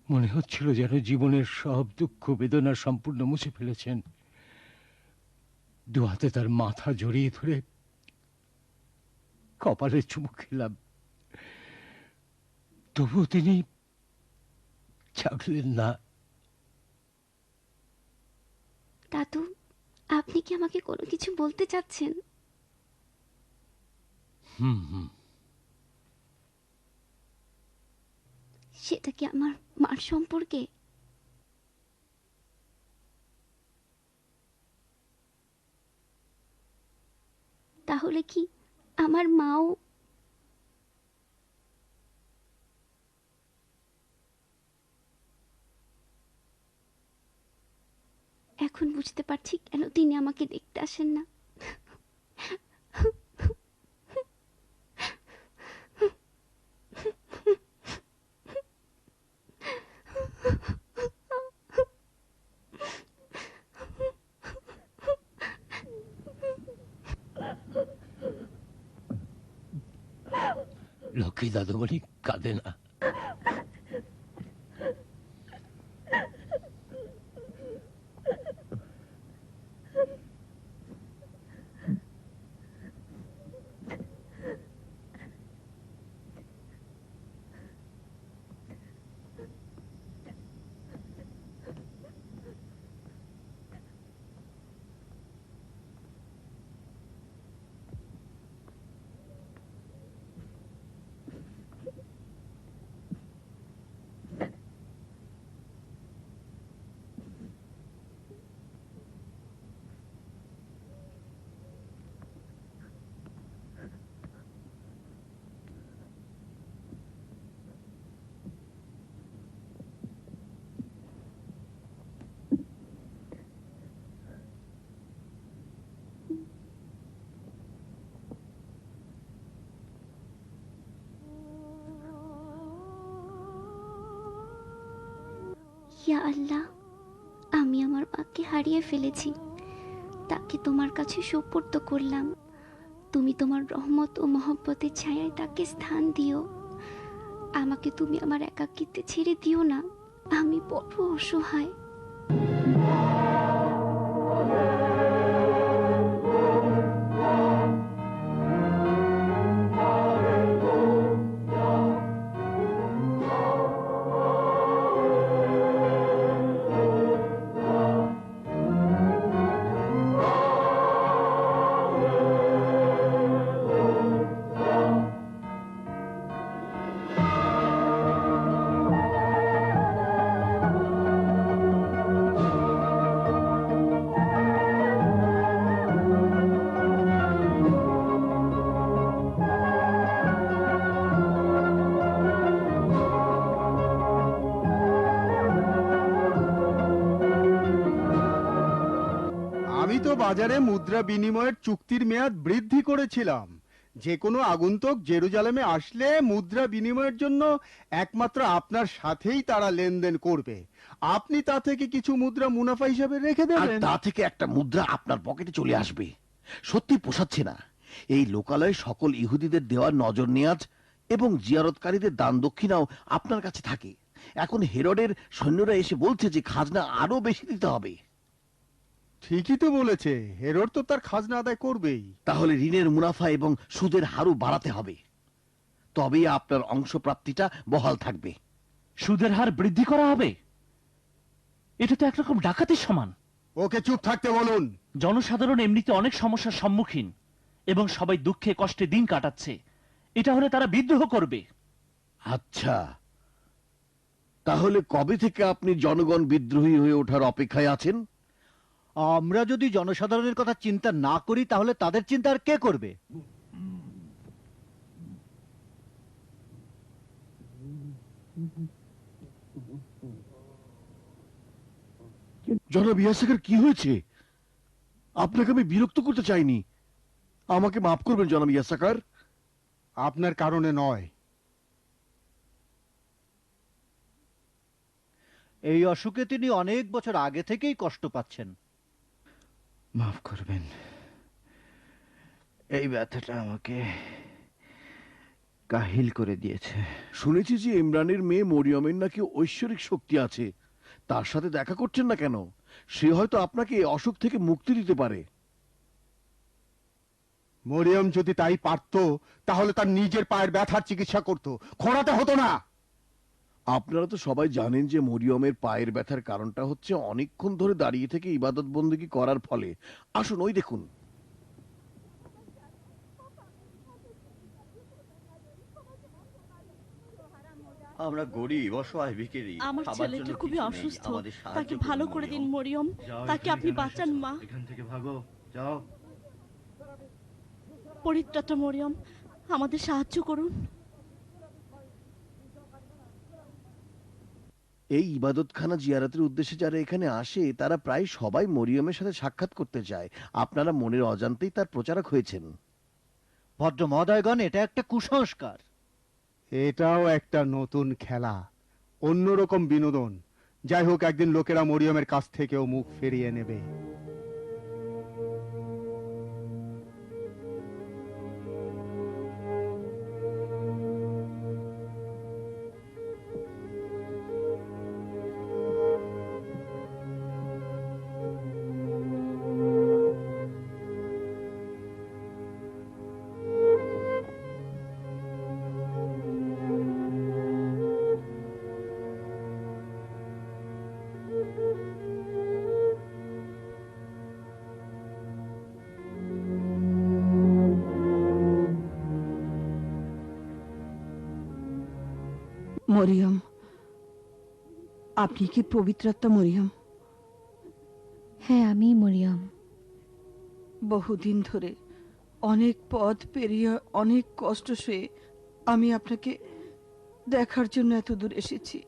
মনে হচ্ছিল যেন জীবনের সব দুঃখ বেদনা সম্পূর্ণ মুছে ফেলেছেন। দু হাতে তার মাথা জড়িয়ে ধরে কপালে চুমু খেলাম, তবুও তিনি ছাগলেন না। দাদু, আপনি কি আমাকে কোনো কিছু বলতে চাচ্ছেন? হুম হুম। সেটা কি আমার মার সম্পর্কে? তাহলে কি আমার মাও? এখন বুঝতে পারছি কেন তিনি আমাকে দেখতে আসেন না। লক্ষ্মী দাদুমণি কাঁদে না। ইয়া আল্লাহ, আমি আমার মাকে হারিয়ে ফেলেছি, তাকে তোমার কাছে সুপর্দ করলাম। তুমি তোমার রহমত ও মহব্বতের ছায়ায় তাকে স্থান দিও। আমাকে তুমি আমার একাকিত্বে ছেড়ে দিও না, আমি বড় অসহায়। আমি তো বাজারে মুদ্রা বিনিময়ের চুক্তির মেয়াদ বৃদ্ধি করেছিলাম। যে কোনো আগন্তুক জেরুজালেমে আসলে মুদ্রা বিনিময়ের জন্য একমাত্র আপনার সাথেই তারা লেনদেন করবে। আপনি তা থেকে কিছু মুদ্রা মুনাফা হিসাবে রেখে আর দেবেন। তা থেকে একটা মুদ্রা আপনার পকেটে চলে আসবে। সত্যি পোষাচ্ছে না। এই লোকালয়ে সকল ইহুদিদের দেওয়া নজর নেয়াজ এবং জিয়ারতকারীদের দান দক্ষিণাও আপনার কাছে থাকে। এখন হেরোডের সৈন্যরা এসে বলছে যে খাজনা আরো বেশি দিতে হবে। ঠিকই তো বলেছে, হেরোড তো তার খাজনা আদায় করবেই। তাহলে ঋণের মুনাফা এবং সুদের হারও বাড়াতে হবে, তবেই আপনার অংশপ্রাপ্তিটা বহাল থাকবে। সুদের হার বৃদ্ধি করা হবে? এটা তো একরকম ডাকাতির সমান। ওকে চুপ থাকতে বলুন। জনসাধারণ এমনিতে অনেক সমস্যার সম্মুখীন এবং সবাই দুঃখে কষ্টে দিন কাটাচ্ছে। এটা হলে তারা বিদ্রোহ করবে। আচ্ছা, তাহলে কবে থেকে আপনি জনগণ বিদ্রোহী হয়ে ওঠার অপেক্ষায় আছেন? আমরা যদি জনসাধারণের কথা চিন্তা না করি তাহলে তাদের চিন্তা আর কে করবে? জনাব ইয়াসাকার, কি হয়েছে? আপনাকে আমি বিরক্ত করতে চাইনি, আমাকে মাফ করবেন জনাব ইয়াসাকার। আপনার কারণে নয়। এই অসুখে তিনি অনেক বছর আগে থেকেই কষ্ট পাচ্ছেন। মাফ করবেন, এই ব্যথাটা আমাকে কাহিল করে দিয়েছে। শুনেছি যে ইমরানের মেয়ে মরিয়মের নাকি ঐশ্বরিক শক্তি আছে। তার সাথে দেখা করছেন না কেন? সে হয়তো আপনাকে এই অসুখ থেকে মুক্তি দিতে পারে। মরিয়ম যদি তাই পারতো তাহলে তার নিজের পায়ের ব্যথার চিকিৎসা করত, খোঁড়াতে হতো না। আপনারা তো সবাই জানেন যে মরিয়মের পায়ের ব্যথার কারণটা হচ্ছে অনেকক্ষণ ধরে দাঁড়িয়ে থেকে ইবাদত বন্দেগী করার ফলে। আসুন, ওই দেখুন। আমরা গরিব, অসহায় ভিখারি। আমার খাবার ছেলেটা জন্য খুবই কিছু নেই। অসুস্থ, আমাদের সাহায্য তাকে করুন, ভালো করে দিন মরিয়ম, তাকে আপনি বাঁচান মা। এখান থেকে ভাগো, যাও। পরিত্রাতা মরিয়ম, আমাদের সাহায্য করুন। এই ইবাদতখানা জিয়ারতের উদ্দেশ্যে যারা এখানে আসে তারা প্রায় সবাই মরিয়মের সাথে সাক্ষাৎ করতে চায়। আপনারা মনের অজান্তেই তার প্রচারক হয়েছেন। ভদ্র মহোদয়গণ, এটা একটা কুসংস্কার। এটাও একটা নতুন খেলা, অন্যরকম বিনোদন। যাই হোক, একদিন লোকেরা মরিয়মের কাছ থেকেও মুখ ফিরিয়ে নেবে। মরিয়ম, আপনি কি পবিত্রাত্মা মরিয়ম? হ্যাঁ, আমি মরিয়ম। বহুদিন ধরে অনেক পথ পেরিয়ে অনেক কষ্ট সয়ে আমি আপনাকে দেখার জন্য এত দূর এসেছি।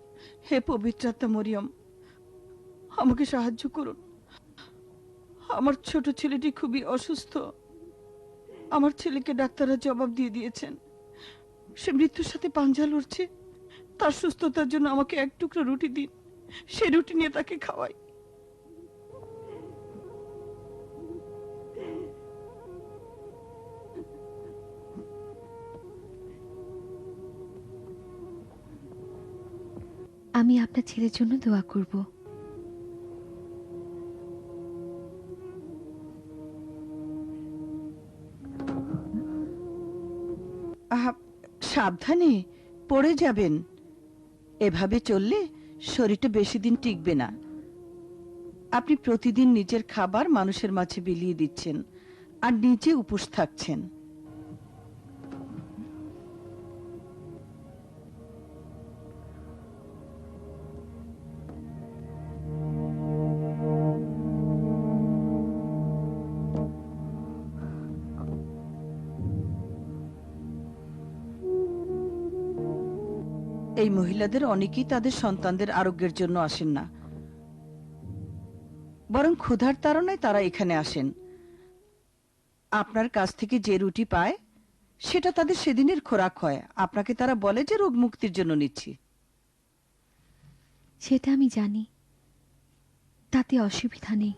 হে পবিত্রাত্মা মরিয়ম, আমাকে সাহায্য করুন। আমার ছোট ছেলেটি খুবই অসুস্থ। আমার ছেলেকে ডাক্তাররা জবাব দিয়ে দিয়েছেন সে মৃত্যুর সাথে পাঞ্জা লড়ছে। তার সুস্থতার জন্য আমাকে এক টুকরো রুটি দিন, সে রুটি নিয়ে তাকে খাওয়াই। আমি আপনার ছেলের জন্য দোয়া করব। সাবধানে, পড়ে যাবেন। এভাবে চললে শরীরটা বেশি দিন টিকবে না। আপনি প্রতিদিন নিজের খাবার মানুষের মাঝে বিলিয়ে দিচ্ছেন আর নিজে উপোস থাকছেন। এই মহিলাদের অনেকেই তাদের সন্তানদের আরোগ্যের জন্য আসেন না, বরং ক্ষুধার তাড়নায় তারা এখানে আসেন। আপনার কাছ থেকে যে রুটি পায় সেটা তাদের সেদিনের খোরাক হয়। আপনাকে তারা বলে যে রোগ মুক্তির জন্য নিচ্ছি। সেটা আমি জানি, তাতে অসুবিধা নেই।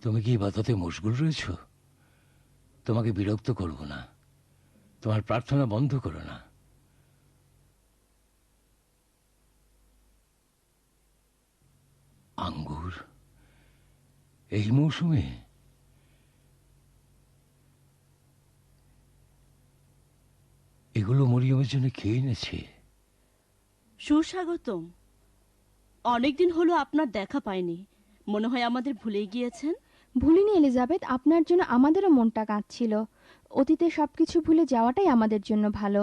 তুমি কি ইবাদতে মশগুল রয়েছ? তোমাকে বিরক্ত করব না, তোমার প্রার্থনা বন্ধ করো না। আঙ্গুর এই মৌসুমে? এগুলো মরিয়মের জন্য খেয়ে এনেছে। সুস্বাগতম। অনেকদিন হলো আপনার দেখা পাইনি, মনে হয় আমাদের ভুলে গিয়েছেন। ভুলিনি এলিজাবেথ, আপনার জন্য আমাদেরও মনটা কাঁদছিল। অতীতে সবকিছু ভুলে যাওয়াটাই আমাদের জন্য ভালো।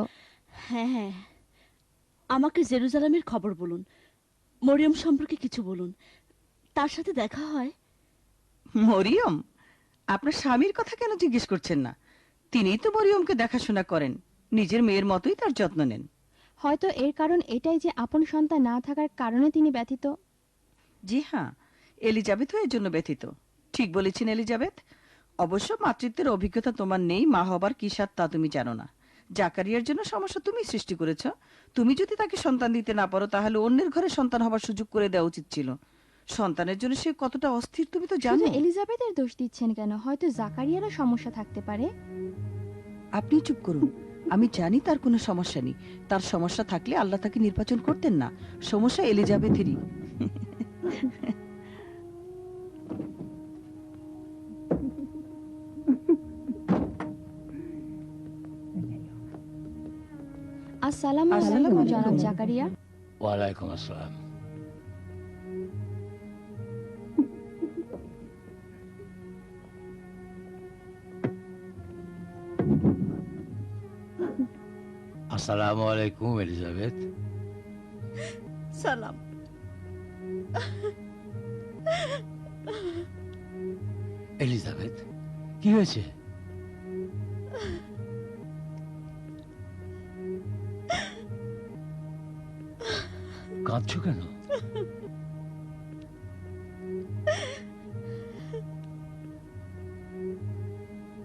হ্যাঁ হ্যাঁ, আমাকে জেরুজালেমের খবর বলুন, মরিয়ম সম্পর্কে কিছু বলুন। তার সাথে দেখা হয়? মরিয়ম? আপনার স্বামীর কথা কেন জিজ্ঞেস করছেন না? তিনিই তো মরিয়মকে দেখাশোনা করেন, নিজের মেয়ের মতোই তার যত্ন নেন। হয়তো এর কারণ এটাই যে আপন সন্তান না থাকার কারণে তিনি ব্যথিত। জি হ্যাঁ, এলিজাবেথও এর জন্য ব্যথিত। ঠিক বলেছেন এলিজাবেথ। অবশ্য মাতৃত্বের অভিজ্ঞতা তোমার নেই, মা হবার কি স্বাদ তা তুমি জানো না। জাকারিয়ার জন্য সমস্যা তুমি সৃষ্টি করেছ। তুমি যদি তাকে সন্তান দিতে না পারো, তাহলে অন্যের ঘরে সন্তান হবার সুযোগ করে দেওয়া উচিত ছিল। সন্তানের জন্য সে কতটা অস্থির তুমি তো জানো। শুধু এলিজাবেথের দোষ দিচ্ছেন কেন? হয়তো জাকারিয়ারও সমস্যা থাকতে পারে। আপনি চুপ করুন। আমি জানি তার কোনো সমস্যা নেই। তার সমস্যা থাকলে আল্লাহ তাকে নির্বাচন করতেন না। সমস্যা এলিজাবেথেরই। আসসালামু আলাইকুম জনাব জাকারিয়া। ওয়ালাইকুম আসসালাম। আসসালামু আলাইকুম এলিজাবেথ। সালাম। এলিজাবেথ, কি হয়েছে? কাঁদছো কেন?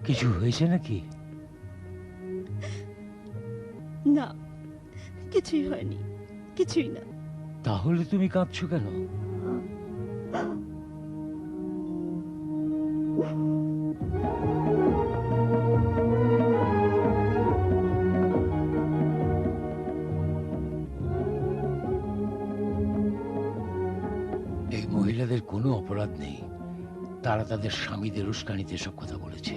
কিছু হয়েছে নাকি? না, কিছুই হয়নি, কিছুই না। তাহলে তুমি কাঁদছো কেন? এই মহিলাদের কোনো অপরাধ নেই, তারা তাদের স্বামীদের উস্কানিতে সব কথা বলেছে।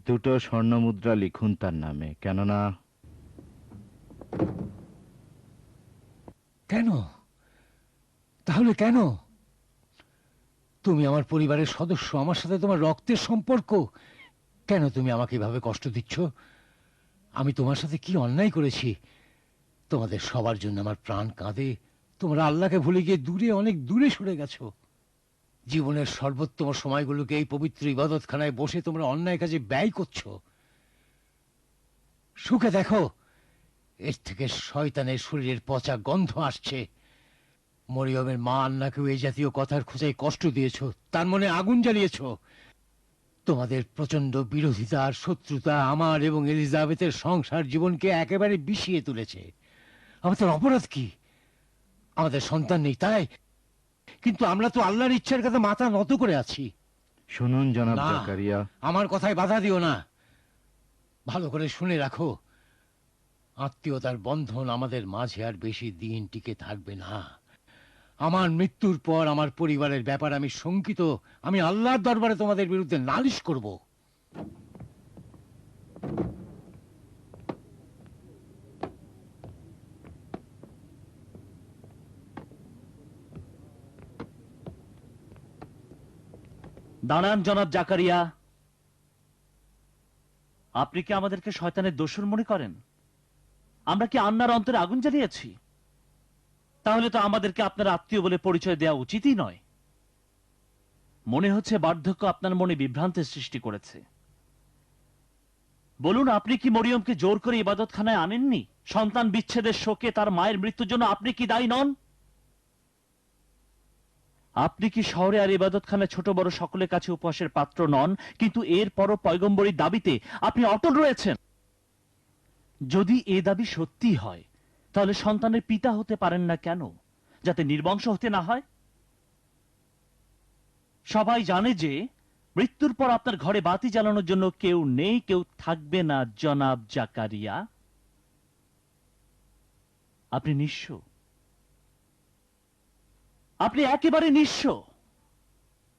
দুটো স্বর্ণমুদ্রা লিখুন তার নামে, কেননা কেন? তাহলে কেন? তুমি আমার পরিবারের সদস্য, আমার সাথে তোমার রক্তের সম্পর্ক। কেন তুমি আমাকে এভাবে কষ্ট দিচ্ছ? আমি তোমার সাথে কি অন্যায় করেছি? তোমাদের সবার জন্য আমার প্রাণ কাঁদে। তোমরা আল্লাহকে ভুলে গিয়ে দূরে, অনেক দূরে সরে গেছো। জীবনের সর্বোত্তম সময়গুলোকে এই পবিত্র ইবাদতখানায় বসে তোমরা অন্যায় কাজে ব্যয় করছো। সুখে দেখো, এর থেকে শয়তানের শরীরের পচা গন্ধ আসছে। মরিয়মের মা আন্নাকেও এই জাতীয় কথার খোঁজায় কষ্ট দিয়েছো, তার মনে আগুন জ্বালিয়েছো। তোমাদের প্রচন্ড বিরোধিতা আর শত্রুতা আমার এবং এলিজাবেথের সংসার জীবনকে একেবারে বিষিয়ে তুলেছে। আমাদের অপরাধ কি? আমাদের সন্তান নেই তাই, কিন্তু আমরা তো আল্লাহর ইচ্ছার কাছে মাথা নত করে আছি। শুনুন জনাব না, জাকারিয়া, আমার কথায় বাধা দিও না। ভালো করে শুনে রাখো, আত্মীয়তার বন্ধন আমাদের মাঝে আর বেশি দিন টিকে থাকবে না। আমার মৃত্যুর পর আমার পরিবারের ব্যাপারে আমি শঙ্কিত। আমি আল্লাহর দরবারে তোমাদের বিরুদ্ধে নালিশ করব। দাঁড়ান জনাব জাকারিয়া, আপনি কি আমাদেরকে শয়তানের দোসর মনে করেন? আমরা কি আন্নার অন্তরে আগুন জ্বালিয়েছি? তাহলে তো আমাদেরকে আপনার আত্মীয় বলে পরিচয় দেওয়া উচিতই নয়। মনে হচ্ছে বার্ধক্য আপনার মনে বিভ্রান্তের সৃষ্টি করেছে। বলুন, আপনি কি মরিয়মকে জোর করে ইবাদতখানায় আনেননি? সন্তান বিচ্ছেদের শোকে তার মায়ের মৃত্যুর জন্য আপনি কি দায়ী নন? আপনি কি শহরে আর ইবাদতখানায় ছোট বড় সকলের কাছে উপহাসের পাত্র নন, কিন্তু এর পরও পয়গম্বরীর দাবিতে আপনি অটল রয়েছেন? যদি এ দাবি সত্যি হয় তাহলে সন্তানের পিতা হতে পারেন না কেন, যাতে নির্বংশ হতে না হয়? সবাই জানে যে মৃত্যুর পর আপনার ঘরে বাতি জ্বালানোর জন্য কেউ নেই, কেউ থাকবে না জনাব জাকারিয়া। আপনি নিঃস্ব, আপনি একেবারে নিঃস্ব।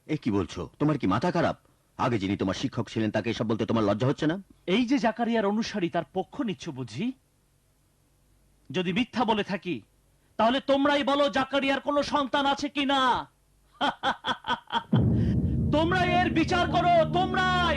এ কি বলছো? তোমার কি মাথা খারাপ? আগে যিনি তোমার শিক্ষক ছিলেন তাকে এসব বলতে তোমার লজ্জা হচ্ছে না? এই যে জাকারিয়ার অনুসারী, তার পক্ষ নিচ্ছ বুঝি? যদি মিথ্যা বলে থাকি তাহলে তোমরাই বলো জাকারিয়ার কোনো সন্তান আছে কিনা। তোমরাই এর বিচার করো, তোমরাই।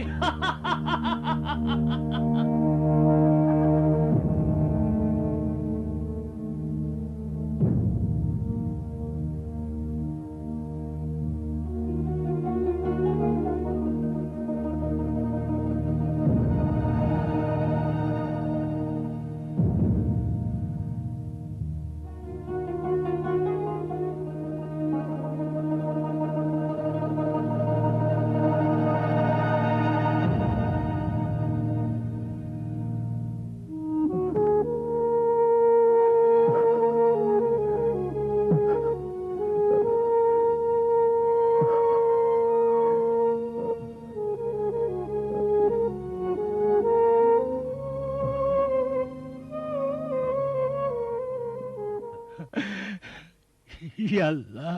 ই আল্লাহ,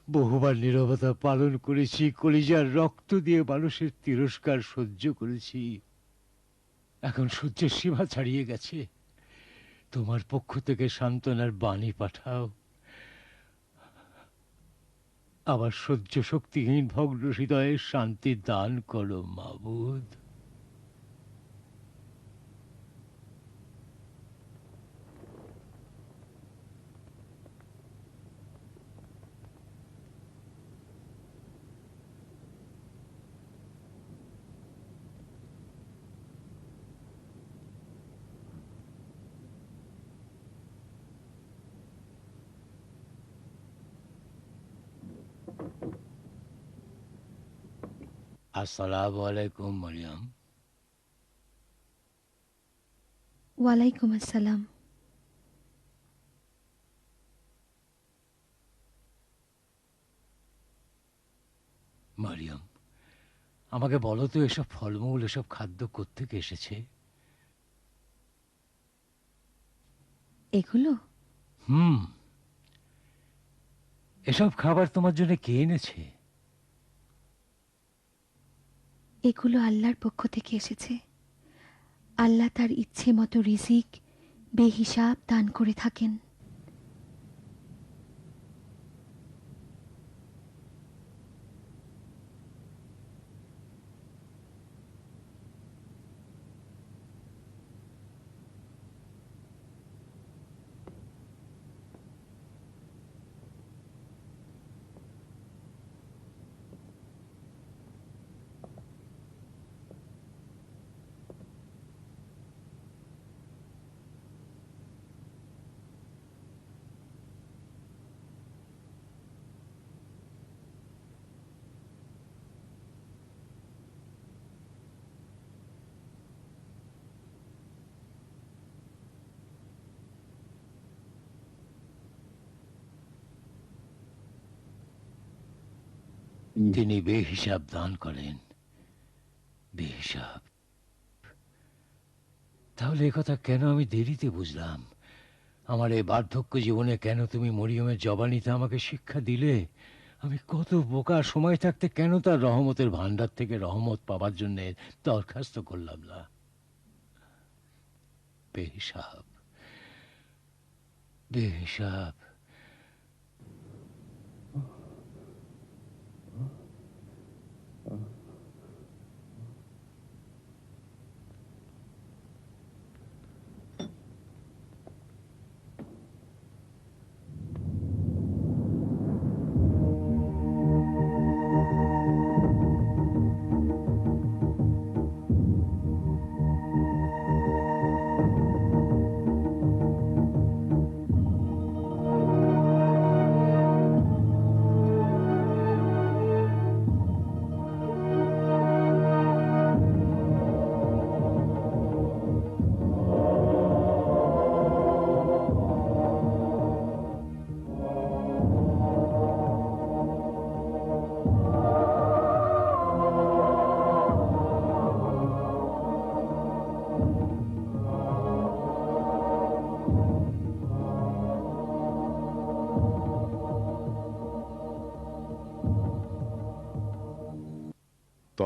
বহুবার নীরবতা পালন করেছি, কলিজার রক্ত দিয়ে মানুষের তিরস্কার সহ্য করেছি। এখন সহ্যের সীমা ছাড়িয়ে গেছে। তোমার পক্ষ থেকে সান্ত্বনার বাণী পাঠাও। আবার সহ্য শক্তিহীন ভগ্ন হৃদয়ে শান্তি দান করো মাবুদ। আসসালামু আলাইকুম মরিয়ম। ওয়ালাইকুম আসসালাম। মরিয়ম, আমাকে বলো তো, এসব ফলমূল, এসব খাদ্য কোত্থেকে এসেছে? এগুলো এসব খাবার তোমার জন্য কে এনেছে? এগুলো আল্লাহর পক্ষ থেকে এসেছে। আল্লাহ তার ইচ্ছে মতো রিজিক বেহিসাব দান করে থাকেন। তিনি বেহিসাব দান করেন, বেহিসাব। তাহলে একথা কেন আমি দেরিতে বুঝলাম? আমার এই বার্ধক্য জীবনে কেন তুমি মরিয়মের জবানিতে আমাকে শিক্ষা দিলে? আমি কত বোকা! সময় থাকতে কেন তার রহমতের ভান্ডার থেকে রহমত পাবার জন্য দরখাস্ত করলাম না? বেহিসাব, বেহিসাব।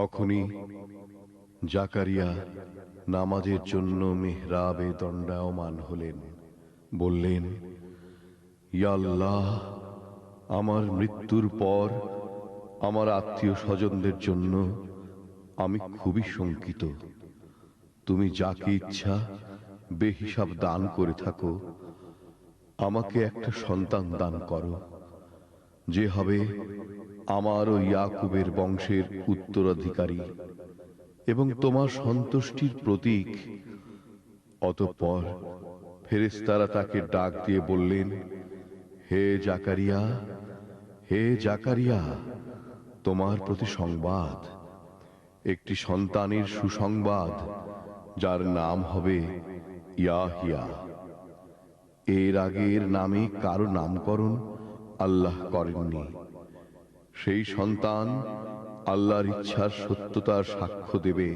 তখনই জাকারিয়া নামাজের জন্য মিহরাবে দণ্ডায়মান হলেন। বললেন, ইয়া আল্লাহ, আমার মৃত্যুর পর আমার আত্মীয় স্বজনদের জন্য আমি খুবই শঙ্কিত। তুমি যাকে ইচ্ছা বেহিসাব দান করে থাকো, আমাকে একটা সন্তান দান করো, যে হবে আমার ও ইয়াকুবের বংশের উত্তরাধিকারী এবং তোমার সন্তুষ্টির প্রতীক। অতঃপর ফেরেশতারা তাকে ডাক দিয়ে বললেন, হে জাকারিয়া, হে জাকারিয়া, তোমার প্রতি সংবাদ, একটি সন্তানের সুসংবাদ, যার নাম হবে ইয়াহিয়া। এর আগের নামে কারো নামকরণ আল্লাহ করেননি। সেই সন্তান আল্লাহর ইচ্ছার সত্যতার সাক্ষ্য দেবে,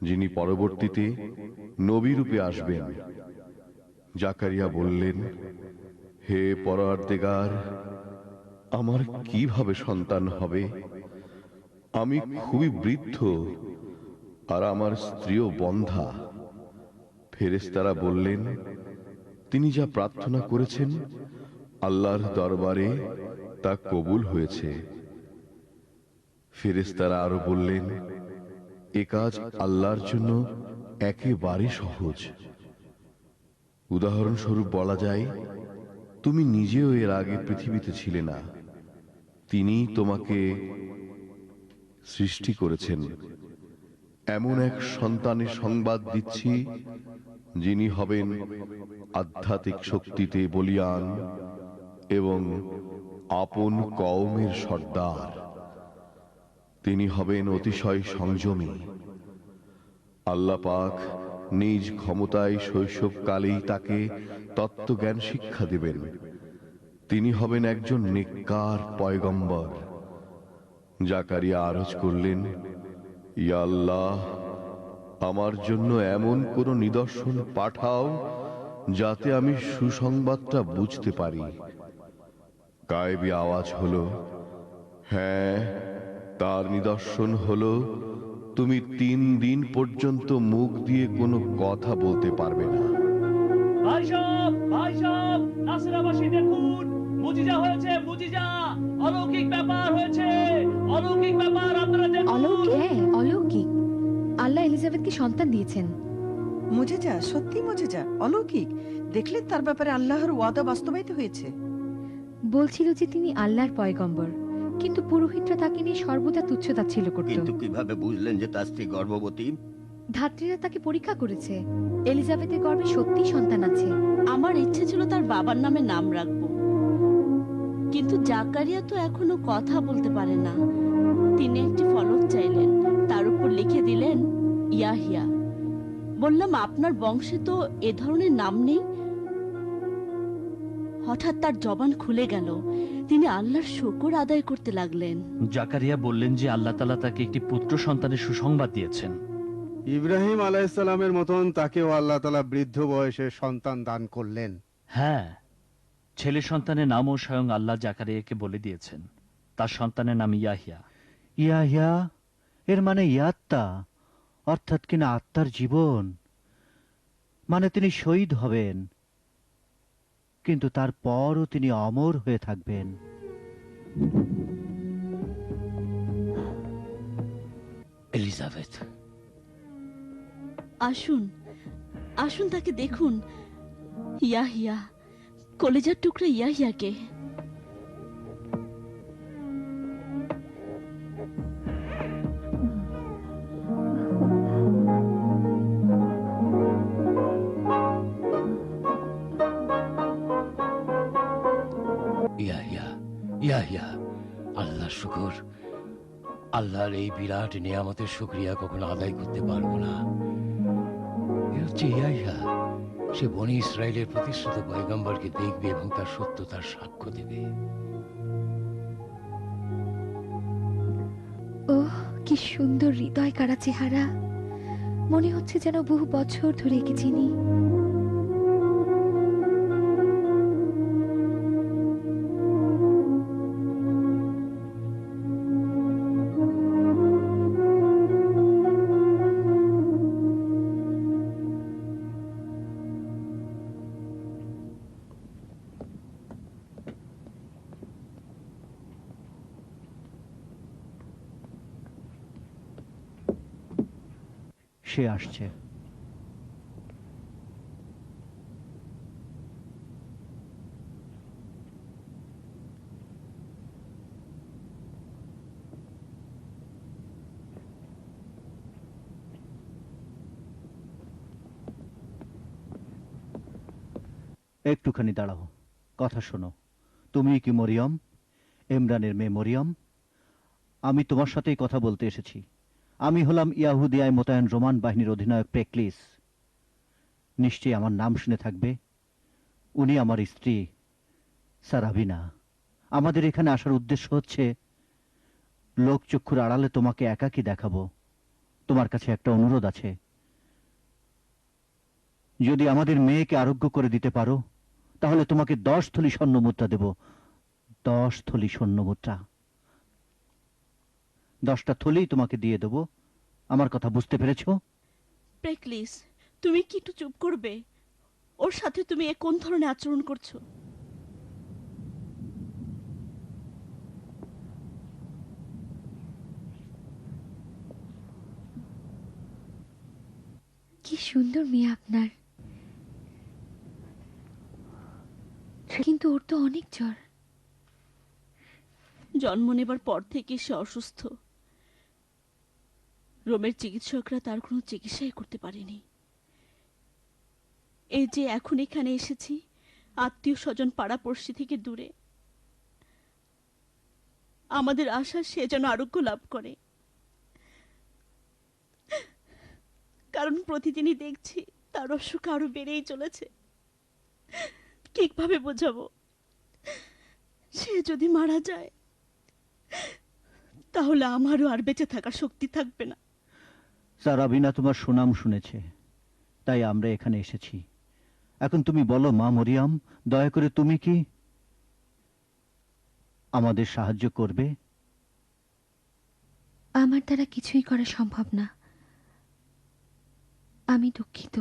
যিনি পরবর্তীতে নবী রূপে আসবেন। জাকারিয়া বললেন, হে পরওয়ারদিগার, আমার কিভাবে সন্তান হবে? আমি খুবই বৃদ্ধ, আর আমার স্ত্রীও বন্ধ্যা। ফেরেশতারা বললেন, তিনি যা প্রার্থনা করেছেন আল্লাহর দরবারে তা কবুল হয়েছে। ফেরেশতারা আরো বললেন, এ কাজ আল্লাহর জন্য একেবারে সহজ। উদাহরণস্বরূপ বলা যায়, তুমি নিজেও এর আগে পৃথিবীতে ছিলে না, তিনি তোমাকে সৃষ্টি করেছেন। এমন এক সন্তানের সংবাদ দিচ্ছি, যিনি হবেন আধ্যাত্মিক শক্তিতে বলীয়ান এবং আপন কওমের সর্দার। তিনি হবেন অতিশয় সংযমী। আল্লাহ পাক নিজ ক্ষমতায় শৈশবকালেই তাকে তত্ত্বজ্ঞান শিক্ষা দেবেন। তিনি হবেন একজন নেককার পয়গম্বর। জাকারিয়া আরজ করলেন, ইয়া আল্লাহ, আমার জন্য এমন কোন নিদর্শন পাঠাও যাতে আমি সুসংবাদটা বুঝতে পারি। গায়েবী আওয়াজ হলো, হ্যাঁ, তার নিদর্শন হলো তুমি 3 দিন পর্যন্ত মুখ দিয়ে কোনো কথা বলতে পারবে না। ভাই সাহেব, নাসরাবাসী দেখুন, মুজিজা হয়েছে, মুজিজা, অলৌকিক ব্যাপার হয়েছে, অলৌকিক ব্যাপার আপনারা দেখুন। অলৌকিক? হ্যাঁ, অলৌকিক। আল্লাহ এলিজাবেথকে সন্তান দিয়েছেন। মুজেজা, সত্যি মুজেজা, অলৌকিক। দেখলেন, তার ব্যাপারে আল্লাহর ওয়াদা বাস্তবায়িত হয়েছে। বলছিল যে তিনি আল্লাহর পয়গম্বর, কিন্তু পুরোহিতরা তাকে নিয়ে সর্বদা তুচ্ছতাচ্ছিল্য করত। কিন্তু কিভাবে বুঝলেন যে তার স্ত্রী গর্ভবতী? ধাত্রীরা তাকে পরীক্ষা করেছে। এলিজাবেথের গর্ভে সত্যিই সন্তান আছে। আমার ইচ্ছে ছিল তার বাবার নামে নাম রাখবো, কিন্তু জাকারিয়া তো এখনো কথা বলতে পারে না। তিনি একটি ফলক চাইলেন, তার উপর লিখে দিলেন ইয়াহিয়া। বললাম, আপনার বংশে তো এ ধরনের নাম নেই। হঠাৎ তার জবান খুলে গেল, তিনি আল্লাহর শুকর আদায় করতে লাগলেন। জাকারিয়া বললেন যে আল্লাহ তাআলা তাকে একটি পুত্র সন্তানের সুসংবাদ দিয়েছেন। ইব্রাহিম আলাইহিসসালামের মতন তাকেও আল্লাহ তাআলা বৃদ্ধ বয়সে সন্তান দান করলেন। হ্যাঁ, ছেলে সন্তানের নামও স্বয়ং আল্লাহ জাকারিয়াকে বলে দিয়েছেন। তার সন্তানের নাম ইয়াহিয়া। ইয়াহিয়া এর মানে ইয়াত্তা, অর্থাৎ কিনা আত্মার জীবন। মানে তিনি শহীদ হবেন, কিন্তু তারপরও তিনি অমর হয়ে থাকবেন। এলিজাবেথ, আসুন, আসুন, তাকে দেখুন। ইয়াহিয়া, কলেজার টুকরা ইয়াহিয়াকে। ইয়াহিয়া, ইয়াহিয়া, আল্লাহর শুকর। আল্লাহর এই বিরাট নিয়ামতের শুকরিয়া কখনো আদায় করতে পারবো না। এ হচ্ছে ইয়াহিয়া। সে বনি ইসরায়েলের প্রতিষ্ঠিত পয়গম্বরকে দেখবে এবং তার সত্যতার সাক্ষ্য দেবে। ওহ, কি সুন্দর হৃদয় কাড়া চেহারা। মনে হচ্ছে যেন বহু বছর ধরে একে চিনি। সে আসছে। একটুখানি দাঁড়াও, কথা শোনো। তুমি কি মরিয়ম, ইমরানের মেয়ে মরিয়ম? আমি তোমার সাথেই কথা বলতে এসেছি। আমি হলাম ইয়াহুদিয়ায় মোতায়েন রোমান বাহিনীর অধিনায়ক পেকলিস। নিশ্চয়ই আমার নাম শুনে থাকবে। উনি আমার স্ত্রী সারাবিনা। আমাদের এখানে আসার উদ্দেশ্য হচ্ছে লোকচক্ষুর আড়ালে তোমাকে একাকী দেখাবো। তোমার কাছে একটা অনুরোধ আছে। যদি আমাদের মেয়েকে আরোগ্য করে দিতে পারো তাহলে তোমাকে 10 থলি স্বর্ণ মুদ্রা দেব। 10 থলি স্বর্ণ মুদ্রা। 10টা থলি তোমাকে দিয়ে দেব। আমার কথা বুঝতে পেরেছো? প্রেকলিস, তুমি কি একটু চুপ করবে? ওর সাথে তুমি এ কোন ধরনের আচরণ করছো? কি সুন্দর মেয়ে আপনার, কিন্তু ওর তো অনেক জ্বর। জন্ম নেবার পর থেকে সে অসুস্থ। রোমের চিকিৎসকরা তার কোনো চিকিৎসাই করতে পারেনি। এই যে এখন এখানে এসেছি, আত্মীয় স্বজন পাড়াপড়শি থেকে দূরে, আমাদের আশা সে যেন আরোগ্য লাভ করে। কারণ প্রতিদিনই দেখছি তার অসুখ আরো বেড়েই চলেছে। ঠিকভাবে বোঝাবো, সে যদি মারা যায় তাহলে আমারও আর বেঁচে থাকার শক্তি থাকবে না। সারাবিনা তোমার সুনাম শুনেছে, তাই আমরা এখানে এসেছি। এখন তুমি বলো মা মরিয়ম, দয়া করে তুমি কি আমাদের সাহায্য করবে? আমার দ্বারা কিছুই করা সম্ভব না। আমি দুঃখিত।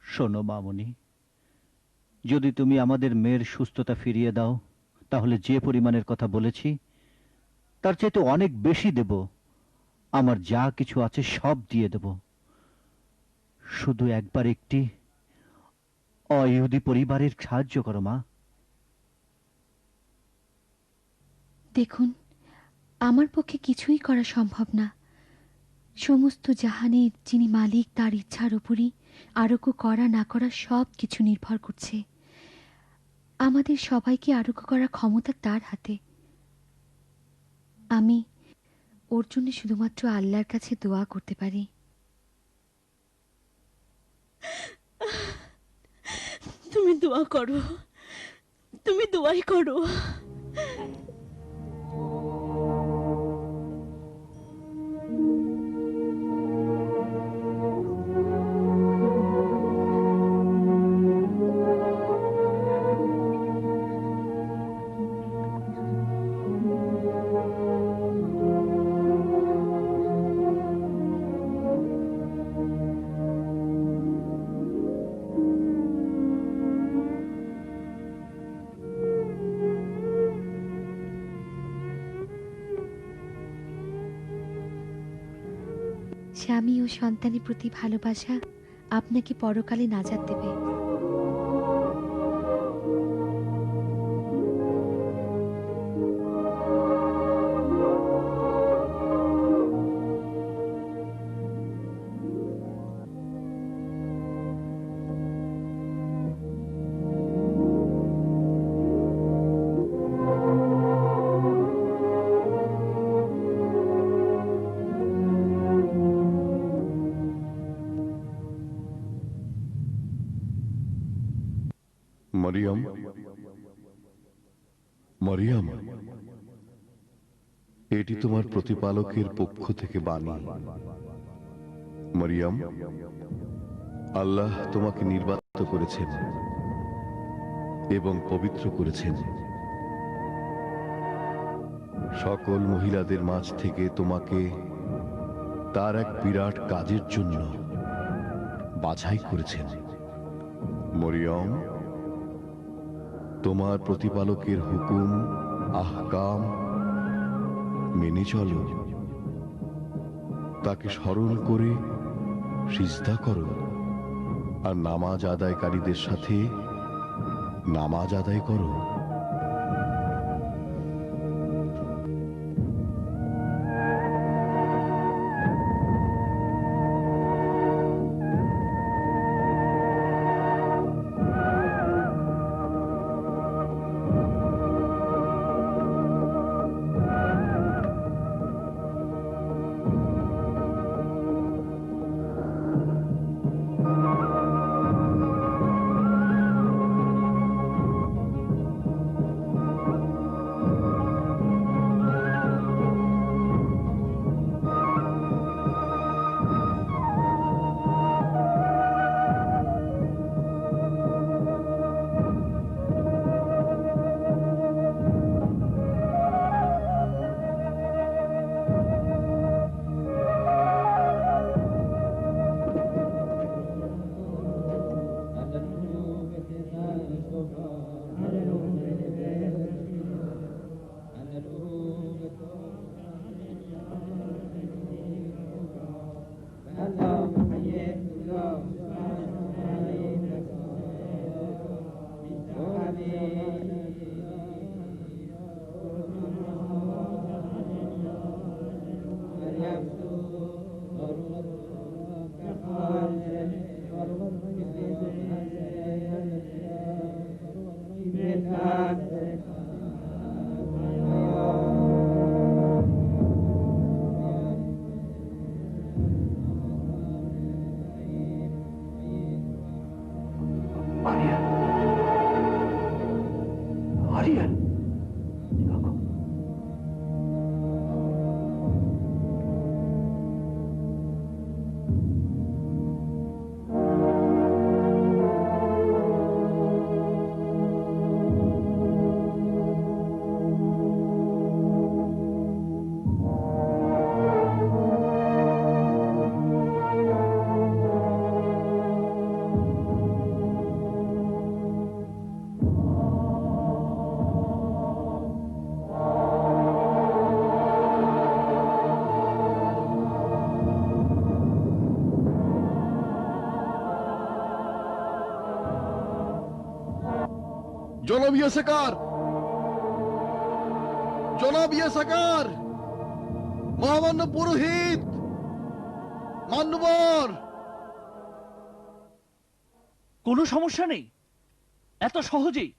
শোনো মামনি, যদি তুমি আমাদের মেয়ের সুস্থতা ফিরিয়ে দাও তাহলে যে পরিমাণের কথা বলেছি তার চাইতে অনেক বেশি দেব। আমার যা কিছু আছে সব দিয়ে দেব। শুধু একবার একটি অইহুদি পরিবারের সাহায্য করো মা। দেখুন, আমার পক্ষে কিছুই করা সম্ভব না। সমস্ত জাহানের যিনি মালিক তার ইচ্ছার উপরই আরোগ্য করা না করা সব কিছু নির্ভর করছে। আমাদের সবাইকে আরোগ্য করার ক্ষমতা তার হাতে। আমি ওর জন্য শুধুমাত্র আল্লাহর কাছে দোয়া করতে পারি। তুমি দোয়া করো, তুমি দোয়াই করো। স্বামী ও সন্তানের প্রতি ভালোবাসা আপনাকে পরকালে নাজাত দেবে। মরিয়ম, মরিয়ম, এটি তোমার প্রতিপালকের পক্ষ থেকে বাণী। মরিয়ম, আল্লাহ তোমাকে নির্বাচিত করেছেন এবং পবিত্র করেছেন। সকল মহিলাদের মাঝ থেকে তোমাকে তার এক বিরাট কাজের জন্য বাছাই করেছেন। মরিয়ম, তোমার প্রতিপালকের হুকুম আহকাম মেনে চলো তাকে স্মরণ করে সিজদা করো আর নামাজ আদায়কারীদের সাথে নামাজ আদায় করো। জনাব ইয়াসাকার, জনাব ইয়াসাকার, মহামান্য পুরোহিত, মান্যবর। কোনো সমস্যা নেই? এত সহজেই?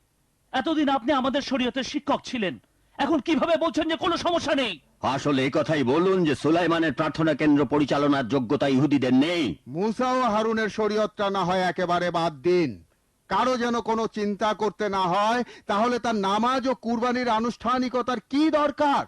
এতদিন আপনি আমাদের শরীয়তের শিক্ষক ছিলেন, এখন কিভাবে বলছেন যে কোনো সমস্যা নেই? আসলে এই কথাই বলুন যে সুলাইমানের প্রার্থনা কেন্দ্র পরিচালনার যোগ্যতা ইহুদিদের নেই। মুসা ও হারুনের শরীয়তটা না হয় একেবারে বাদ দিন, কারো যেন কোনো চিন্তা করতে না হয়, তাহলে তার নামাজ ও কুরবানির আনুষ্ঠানিকতার কি দরকার?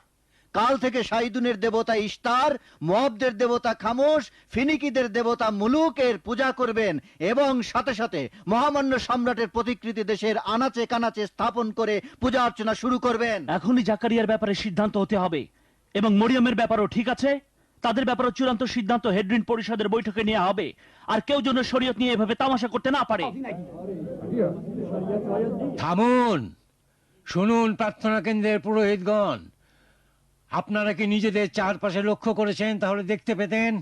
কাল থেকে সাইদুনের দেবতা ইস্তার, মোয়াবদের দেবতা খামোশ, ফিনিকিদের দেবতা মুলুকের পূজা করবেন এবং সাথে সাথে মহামান্য সম্রাটের প্রতিকৃতি দেশের আনাচে কানাচে স্থাপন করে পূজা অর্চনা শুরু করবেন। এখনই জাকারিয়ার ব্যাপারে সিদ্ধান্ত হতে হবে এবং মরিয়মের ব্যাপারও ঠিক আছে। তাদের ব্যাপারে চূড়ান্ত সিদ্ধান্ত হেডরিন পরিষদের বৈঠকে নেওয়া হবে, আর কেউ যেন শরীয়ত নিয়ে এভাবে তামাশা করতে না পারে। থামুন, শুনুন প্রার্থনা কেন্দ্রের পুরোহিতগণ, আপনারা কি নিজেদের চারপাশে লক্ষ্য করেছেন? তাহলে দেখতে পেতেন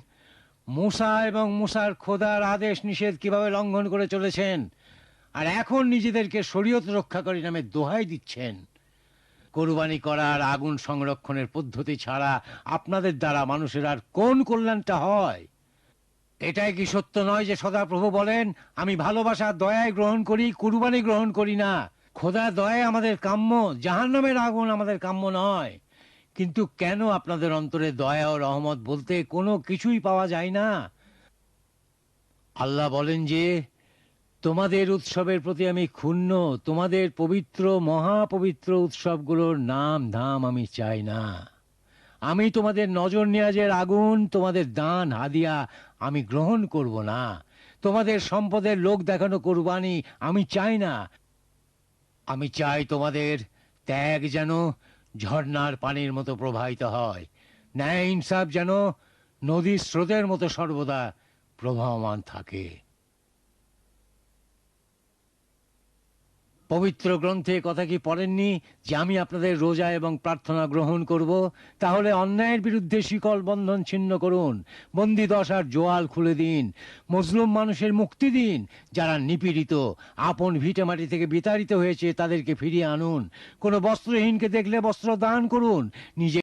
মুসা এবং মুসার খোদার আদেশ নিষেধ কিভাবে লঙ্ঘন করে চলেছেন, আর এখন নিজেদেরকে শরীয়ত রক্ষাকারী নামে দোহাই দিচ্ছেন। কোরবানি করার আগুন সংরক্ষণের পদ্ধতি ছাড়া আপনাদের দ্বারা মানুষের আর কোন কল্যাণটা হয়? এটাই কি সত্য নয় যে সদাপ্রভু বলেন, আমি ভালোবাসা দয়ায় গ্রহণ করি, কুরবানি গ্রহণ করি না। খোদা দয়ায় আমাদের কাম্য, জাহান্নামের আগুন আমাদের কাম্য নয়। কিন্তু কেন আপনাদের অন্তরে দয়া ও রহমত বলতে কোনো কিছুই পাওয়া যায় না? আল্লাহ বলেন যে তোমাদের উৎসবের প্রতি আমি ক্ষুণ্ণ, তোমাদের পবিত্র মহাপবিত্র উৎসবগুলোর নাম ধাম আমি চাই না। আমি তোমাদের নজর নিয়াজের আগুন, তোমাদের দান হাদিয়া আমি গ্রহণ করব না। তোমাদের সম্পদের লোক দেখানো কুরবানি আমি চাই না। আমি চাই তোমাদের ত্যাগ যেন ঝর্ণার পানির মতো প্রবাহিত হয়, ন্যায় ইনসাফ যেন নদীর স্রোতের মতো সর্বদা প্রবাহমান থাকে। পবিত্র গ্রন্থে কথা কি পড়েননি যে আমি আপনাদের রোজা এবং প্রার্থনা গ্রহণ করব? তাহলে অন্যায়ের বিরুদ্ধে শিকল বন্ধন ছিন্ন করুন, বন্দি দশার জোয়াল খুলে দিন, মজলুম মানুষের মুক্তি দিন, যারা নিপীড়িত আপন ভিটেমাটি থেকে বিতাড়িত হয়েছে তাদেরকে ফিরিয়ে আনুন, কোনো বস্ত্রহীনকে দেখলে বস্ত্র দান করুন, নিজে